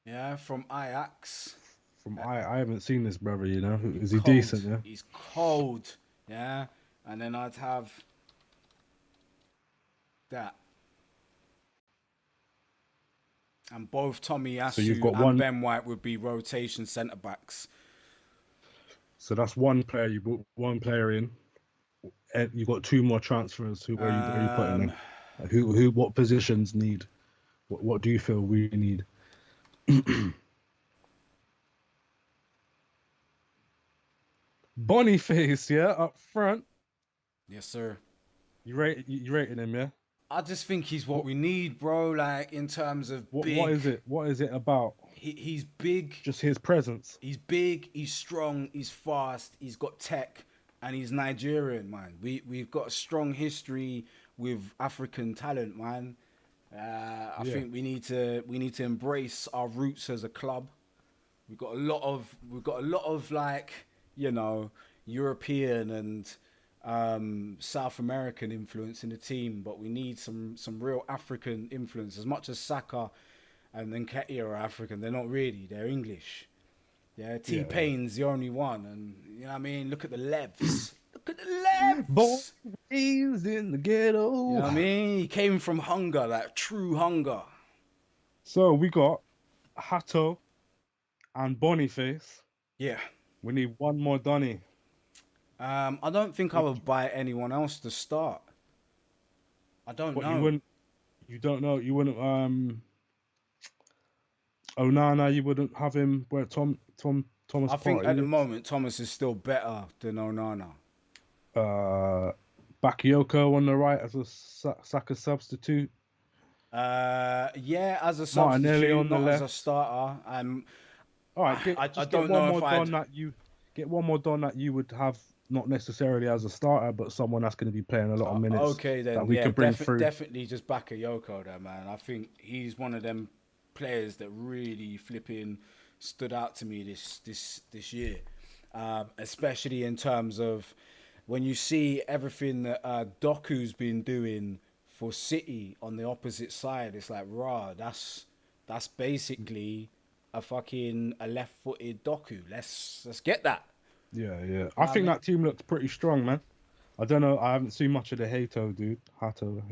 Speaker 1: Yeah, from Ajax.
Speaker 2: From I haven't seen this brother. You know, is he
Speaker 1: Cold.
Speaker 2: decent? Yeah.
Speaker 1: He's cold. Yeah, and then I'd have that. And both Tommy
Speaker 2: So you've
Speaker 1: Asu
Speaker 2: got
Speaker 1: and
Speaker 2: one.
Speaker 1: Ben White would be rotation centre backs.
Speaker 2: So that's one player. You put one player in. And you got two more transfers. Where are you putting them? Who? What positions need? What do you feel we need? Boniface, yeah, up front.
Speaker 1: Yes, sir.
Speaker 2: You rating him, yeah?
Speaker 1: I just think he's what
Speaker 2: What
Speaker 1: we need, bro. Like in terms of
Speaker 2: what is
Speaker 1: big.
Speaker 2: it? What is it about?
Speaker 1: He's big.
Speaker 2: Just his presence.
Speaker 1: He's big. He's strong. He's fast. He's got tech, and he's Nigerian, man. We've got a strong history with African talent, man. I think we need to embrace our roots as a club. We've got a lot of like, you know, European and South American influence in the team, but we need some real African influence. As much as Saka and Nketiah are African, they're not really. They're English. Yeah, T-Pain's the only one, and you know what I mean. Look at the Levs. Look at the Levs.
Speaker 2: Born raised in the ghetto.
Speaker 1: You know what I mean? He came from hunger, like true hunger.
Speaker 2: So we got Hato and Boniface.
Speaker 1: Yeah.
Speaker 2: We need one more Donny.
Speaker 1: I don't think I would buy anyone else to start. I don't
Speaker 2: What
Speaker 1: know.
Speaker 2: you don't know. You wouldn't Onana, you wouldn't have him where Thomas
Speaker 1: I think at the
Speaker 2: Partey
Speaker 1: moment Thomas is still better than Onana.
Speaker 2: is. Bakayoko on the right as a Saka substitute.
Speaker 1: Yeah, as a
Speaker 2: Martinelli
Speaker 1: substitute,
Speaker 2: on the
Speaker 1: not as a
Speaker 2: left.
Speaker 1: starter.
Speaker 2: All right,
Speaker 1: I
Speaker 2: get
Speaker 1: don't
Speaker 2: one
Speaker 1: know
Speaker 2: more
Speaker 1: if I'd.
Speaker 2: Don that you get one more Don that you would have not necessarily as a starter, but someone that's going to be playing a lot of minutes.
Speaker 1: Okay, then
Speaker 2: that we
Speaker 1: yeah,
Speaker 2: could bring through.
Speaker 1: definitely just Bakayoko there, man. I think he's one of them players that really flipping stood out to me this year, especially in terms of when you see everything that Doku's been doing for City on the opposite side. It's like, rah, that's basically a left-footed Doku. Let's get that.
Speaker 2: Yeah. I think that team looked pretty strong, man. I don't know. I haven't seen much of the Hato, dude. Hato.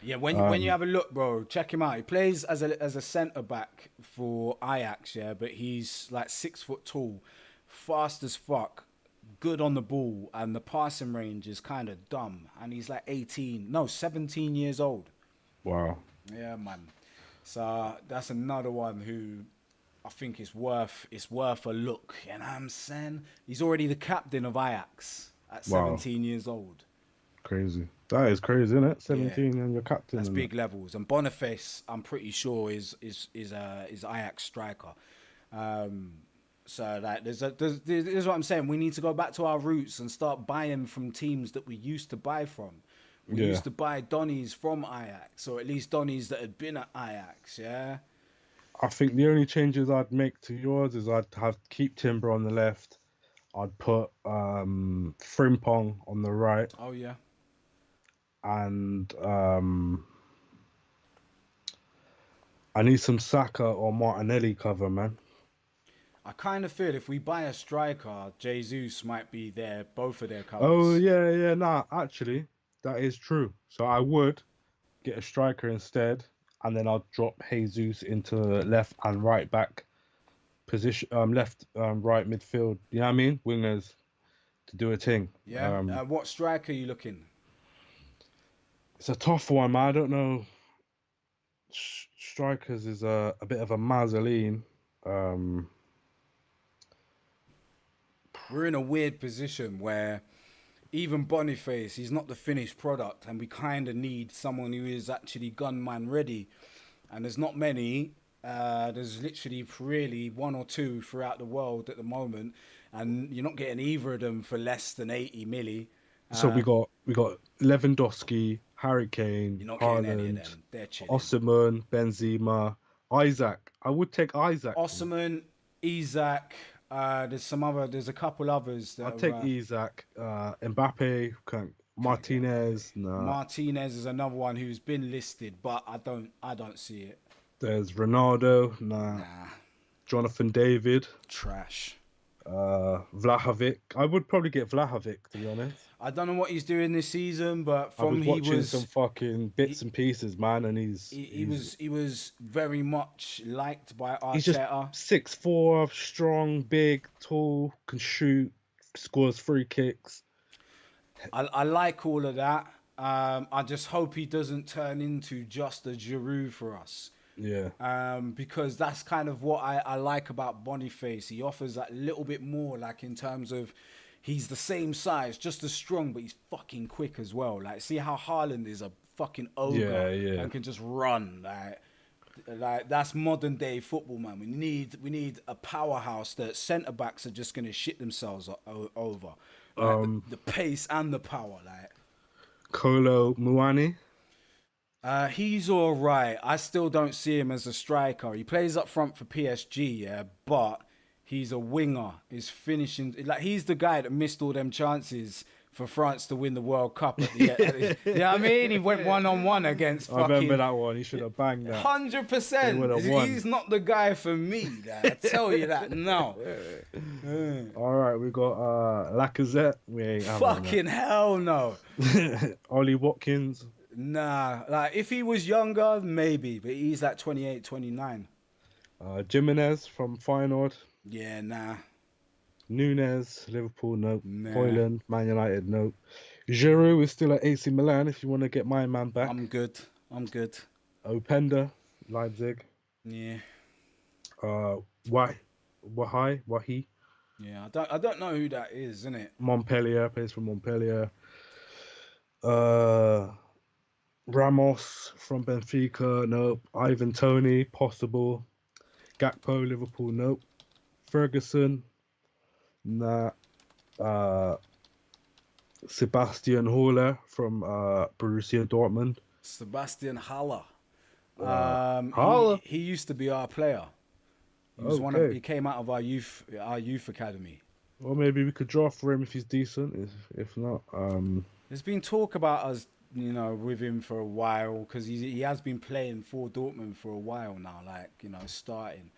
Speaker 1: Yeah, when you have a look, bro, check him out. He plays as a centre back for Ajax, yeah, but he's like 6 foot tall, fast as fuck, good on the ball, and the passing range is kind of dumb. And he's like 17 years old.
Speaker 2: Wow.
Speaker 1: Yeah, man. So that's another one who I think is worth a look. You know what I'm saying? He's already the captain of Ajax at 17 years old.
Speaker 2: Crazy. That is crazy, isn't it? 17 and you're captain.
Speaker 1: That's big levels. And Boniface, I'm pretty sure is Ajax striker. So like there's what I'm saying. We need to go back to our roots and start buying from teams that we used to buy from. We used to buy Donnies from Ajax, or at least Donnies that had been at Ajax. Yeah.
Speaker 2: I think the only changes I'd make to yours is I'd keep Timber on the left. I'd put Frimpong on the right.
Speaker 1: Oh yeah.
Speaker 2: And I need some Saka or Martinelli cover, man.
Speaker 1: I kind of feel if we buy a striker, Jesus might be there, both of their
Speaker 2: Oh
Speaker 1: covers.
Speaker 2: yeah, yeah. Nah, actually, that is true. So I would get a striker instead, and then I'll drop Jesus into left and right back position, left, right midfield. You know what I mean? Wingers to do a thing.
Speaker 1: Yeah. What striker are you looking?
Speaker 2: It's a tough one, man. I don't know. Strikers is a bit of a mausoleum. Um,
Speaker 1: We're in a weird position where even Boniface, he's not the finished product, and we kind of need someone who is actually gunman ready. And there's not many. There's literally really one or two throughout the world at the moment, and you're not getting either of them for less than 80 milli.
Speaker 2: so we got Lewandowski, Harry Kane,
Speaker 1: You're not getting any of
Speaker 2: Haaland,
Speaker 1: them. They're chilling.
Speaker 2: Osimhen, Benzema, Isaac. I would take Isaac.
Speaker 1: Osman, Isaac. There's a couple others that
Speaker 2: I'd take
Speaker 1: are,
Speaker 2: Isaac, Mbappe,
Speaker 1: can't get
Speaker 2: Martinez. Nah.
Speaker 1: Martinez is another one who's been listed, but I don't see it.
Speaker 2: There's Ronaldo. Nah.
Speaker 1: Nah,
Speaker 2: Jonathan David.
Speaker 1: trash.
Speaker 2: Vlahovic. I would probably get Vlahovic, to be honest.
Speaker 1: I don't know what he's doing this season, but
Speaker 2: I was
Speaker 1: from
Speaker 2: watching some fucking bits and pieces, man, and
Speaker 1: he was very much liked by
Speaker 2: he's just
Speaker 1: Arteta.
Speaker 2: 6'4", strong, big, tall, can shoot, scores free kicks.
Speaker 1: I like all of that. I just hope he doesn't turn into just a Giroud for us.
Speaker 2: Yeah.
Speaker 1: Because that's kind of what I like about Boniface. He offers that little bit more, like in terms of he's the same size, just as strong, but he's fucking quick as well. Like, see how Haaland is a fucking ogre and can just run. Like that's modern day football, man. We need a powerhouse that centre backs are just gonna shit themselves over. Like, the pace and the power, like.
Speaker 2: Kolo Muani.
Speaker 1: He's all right. I still don't see him as a striker. He plays up front for PSG, yeah, but he's a winger. He's finishing like he's the guy that missed all them chances for France to win the World Cup at the end. You know what I mean? He went 1-on-1 against
Speaker 2: I remember that one. He should have banged that.
Speaker 1: 100%. He's not the guy for me. I tell you that now.
Speaker 2: All right, we got Lacazette. We ain't having
Speaker 1: Fucking hell no.
Speaker 2: that. Ollie Watkins.
Speaker 1: Nah, like if he was younger, maybe, but he's like 28, 29.
Speaker 2: Jimenez from Feyenoord.
Speaker 1: Yeah, nah.
Speaker 2: Nunes, Liverpool, nope.
Speaker 1: Nah.
Speaker 2: Hoyland, Man United, nope. Giroud is still at AC Milan if you want to get my man back.
Speaker 1: I'm good.
Speaker 2: Openda, Leipzig.
Speaker 1: Yeah.
Speaker 2: Wahi.
Speaker 1: Yeah, I don't know who that is, innit?
Speaker 2: Montpellier, plays for Montpellier. Ramos from Benfica, nope. Ivan Toney, possible. Gakpo, Liverpool, nope. Ferguson, nah. Sebastian Haller from Borussia Dortmund.
Speaker 1: Sebastian Haller.
Speaker 2: Haller?
Speaker 1: He used to be our player. He was he came out of our youth academy.
Speaker 2: Or maybe we could draw for him if he's decent. If not,
Speaker 1: There's been talk about us, with him for a while because he has been playing for Dortmund for a while now, like starting.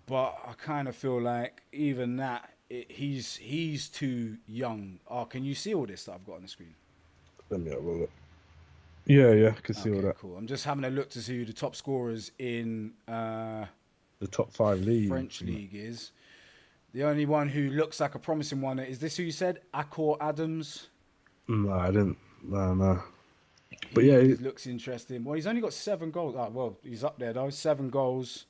Speaker 1: But I kind of feel like even that he's too young. Oh, can you see all this that I've got on the screen?
Speaker 2: let me have a look. Yeah, I can see all that.
Speaker 1: Cool. I'm just having a look to see who the top scorers in
Speaker 2: The top 5 leagues.
Speaker 1: French league is. The only one who looks like a promising one is this. Who you said? Akor Adams.
Speaker 2: No, I didn't. No. But
Speaker 1: He
Speaker 2: yeah,
Speaker 1: looks interesting. Well, he's only got 7 goals. Oh, well, he's up there though. 7 goals.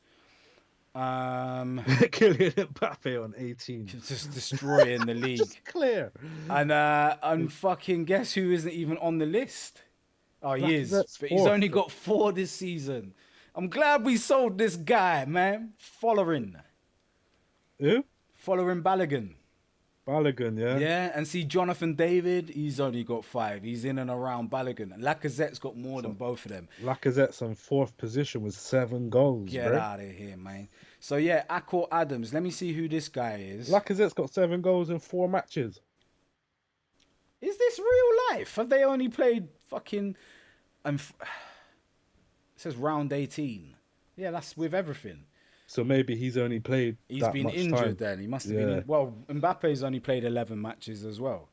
Speaker 2: Kylian Mbappe on 18.
Speaker 1: Just destroying the league.
Speaker 2: Just clear.
Speaker 1: And fucking guess who isn't even on the list? Oh, he is.
Speaker 2: That's
Speaker 1: But he's
Speaker 2: fourth.
Speaker 1: only got 4 this season. I'm glad we sold this guy, man. Following
Speaker 2: Who?
Speaker 1: Balogun.
Speaker 2: Balogun, yeah?
Speaker 1: Yeah, and see Jonathan David, he's only got 5. He's in and around Balogun. And Lacazette's got more than both of them.
Speaker 2: Lacazette's on 4th position with 7 goals,
Speaker 1: Get
Speaker 2: bro.
Speaker 1: out of here, man. So yeah, Akor Adams. Let me see who this guy is.
Speaker 2: Lacazette's got 7 goals in 4 matches.
Speaker 1: Is this real life? Have they only played fucking... it says round 18. Yeah, that's with everything.
Speaker 2: So maybe he's only played
Speaker 1: He's
Speaker 2: that
Speaker 1: been
Speaker 2: much
Speaker 1: injured
Speaker 2: time.
Speaker 1: then. He must have
Speaker 2: Yeah.
Speaker 1: been... Well, Mbappe's only played 11 matches as well.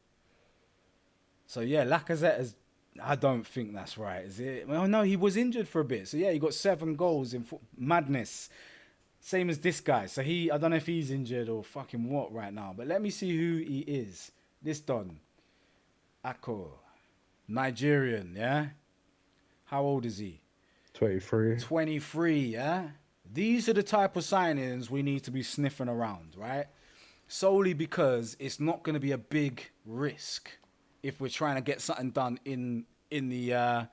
Speaker 1: So, yeah, Lacazette has... I don't think that's right, is it? Well, no, he was injured for a bit. So, yeah, he got 7 goals in madness. Same as this guy. So, I don't know if he's injured or fucking what right now. But let me see who he is. This Don. Akko. Nigerian, yeah? How old is he?
Speaker 2: 23.
Speaker 1: 23, yeah? These are the type of signings we need to be sniffing around, right? Solely because it's not going to be a big risk if we're trying to get something done in the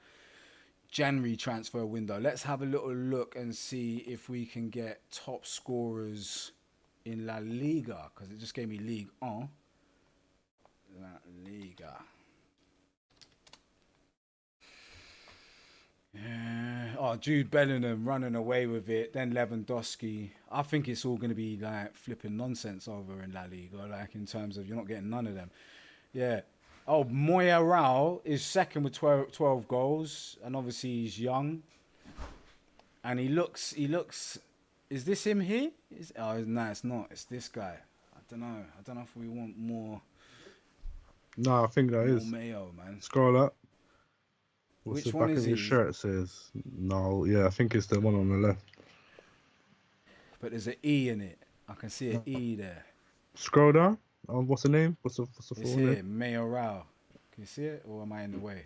Speaker 1: January transfer window. Let's have a little look and see if we can get top scorers in La Liga, because it just gave me Ligue 1. La Liga. Oh, Jude Bellingham running away with it. Then Lewandowski. I think it's all going to be like flipping nonsense over in La Liga, like in terms of you're not getting none of them. Yeah. Oh, Moya is second with 12 goals, and obviously he's young. And he looks. Is this him here? No, it's not. It's this guy. I don't know if we want more.
Speaker 2: No, I think that is.
Speaker 1: Mayo, man.
Speaker 2: Scroll up. What's
Speaker 1: Which
Speaker 2: the
Speaker 1: one
Speaker 2: back
Speaker 1: is
Speaker 2: of his
Speaker 1: he?
Speaker 2: shirt says? No, yeah, I think it's the one on the left.
Speaker 1: But there's an E in it. I can see an E there.
Speaker 2: Scroll down. What's the name? What's the
Speaker 1: It's
Speaker 2: full
Speaker 1: here,
Speaker 2: name?
Speaker 1: Mayoral. Can you see it, or am I in the way?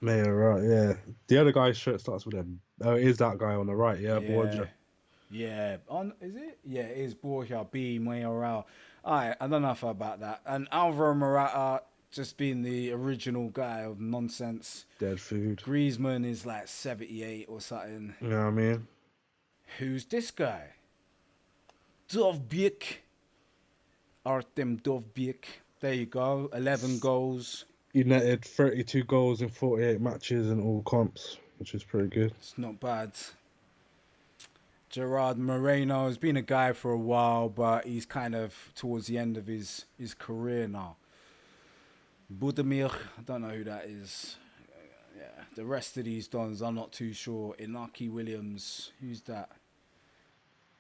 Speaker 2: Mayor, right? Yeah. The other guy's shirt starts with a. Oh, it is that guy on the right? Yeah, Borgia.
Speaker 1: Yeah. Is it? Yeah, it is Borja B Mayoral. Alright, I don't know about that. And Alvaro Morata just being the original guy of nonsense.
Speaker 2: Dead food.
Speaker 1: Griezmann is like 78 or something.
Speaker 2: You know what I mean?
Speaker 1: Who's this guy? Dovbyk. Artem Dovbyk. There you go. 11 goals.
Speaker 2: He netted 32 goals in 48 matches in all comps, which is pretty good.
Speaker 1: It's not bad. Gerard Moreno has been a guy for a while, but he's kind of towards the end of his career now. Budimir, I don't know who that is. Yeah, the rest of these dons, I'm not too sure. Inaki Williams, who's that?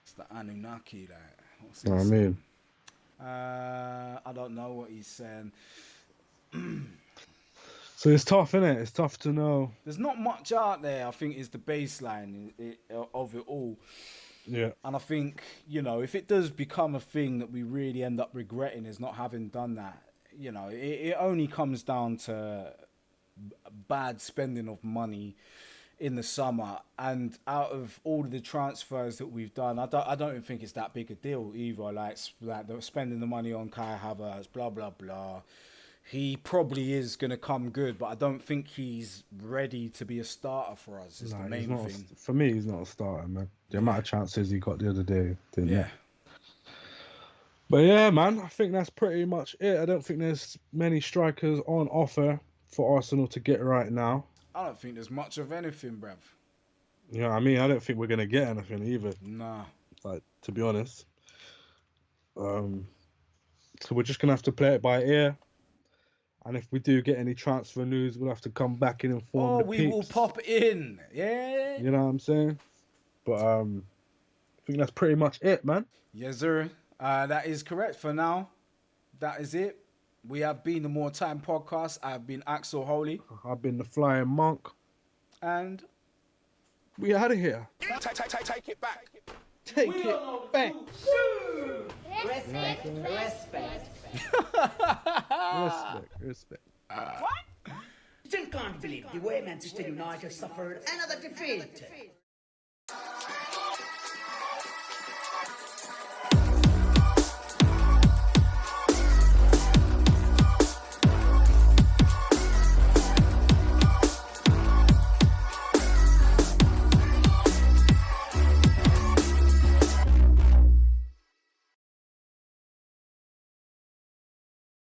Speaker 1: It's the Anunnaki, like. What's he
Speaker 2: You know what I
Speaker 1: saying?
Speaker 2: mean?
Speaker 1: I don't know what he's saying.
Speaker 2: So it's tough, innit? It's tough to know.
Speaker 1: There's not much out there, I think, is the baseline of it all.
Speaker 2: Yeah.
Speaker 1: And I think, if it does become a thing that we really end up regretting is not having done that, it only comes down to bad spending of money in the summer. And out of all of the transfers that we've done, I don't think it's that big a deal either. Like spending the money on Kai Havertz, blah, blah, blah. He probably is going to come good, but I don't think he's ready to be a starter for us. Is the main thing.
Speaker 2: For me, he's not a starter, man. The amount of chances he got the other day, didn't he? But yeah, man, I think that's pretty much it. I don't think there's many strikers on offer for Arsenal to get right now.
Speaker 1: I don't think there's much of anything, bruv.
Speaker 2: You know what I mean? I don't think we're going to get anything either.
Speaker 1: Nah.
Speaker 2: Like, to be honest. So we're just going to have to play it by ear. And if we do get any transfer news, we'll have to come back and inform the
Speaker 1: we will
Speaker 2: peeps.
Speaker 1: pop in. Yeah.
Speaker 2: You know what I'm saying? But I think that's pretty much it, man.
Speaker 1: Yes, sir. That is correct for now. That is it. We have been the More Time Podcast. I've been Axel Holy.
Speaker 2: I've been the Flying Monk.
Speaker 1: And
Speaker 2: we out of here.
Speaker 3: Take it back.
Speaker 2: Take it back.
Speaker 4: Respect.
Speaker 2: Respect.
Speaker 4: Still can't believe the way Manchester United suffered another defeat.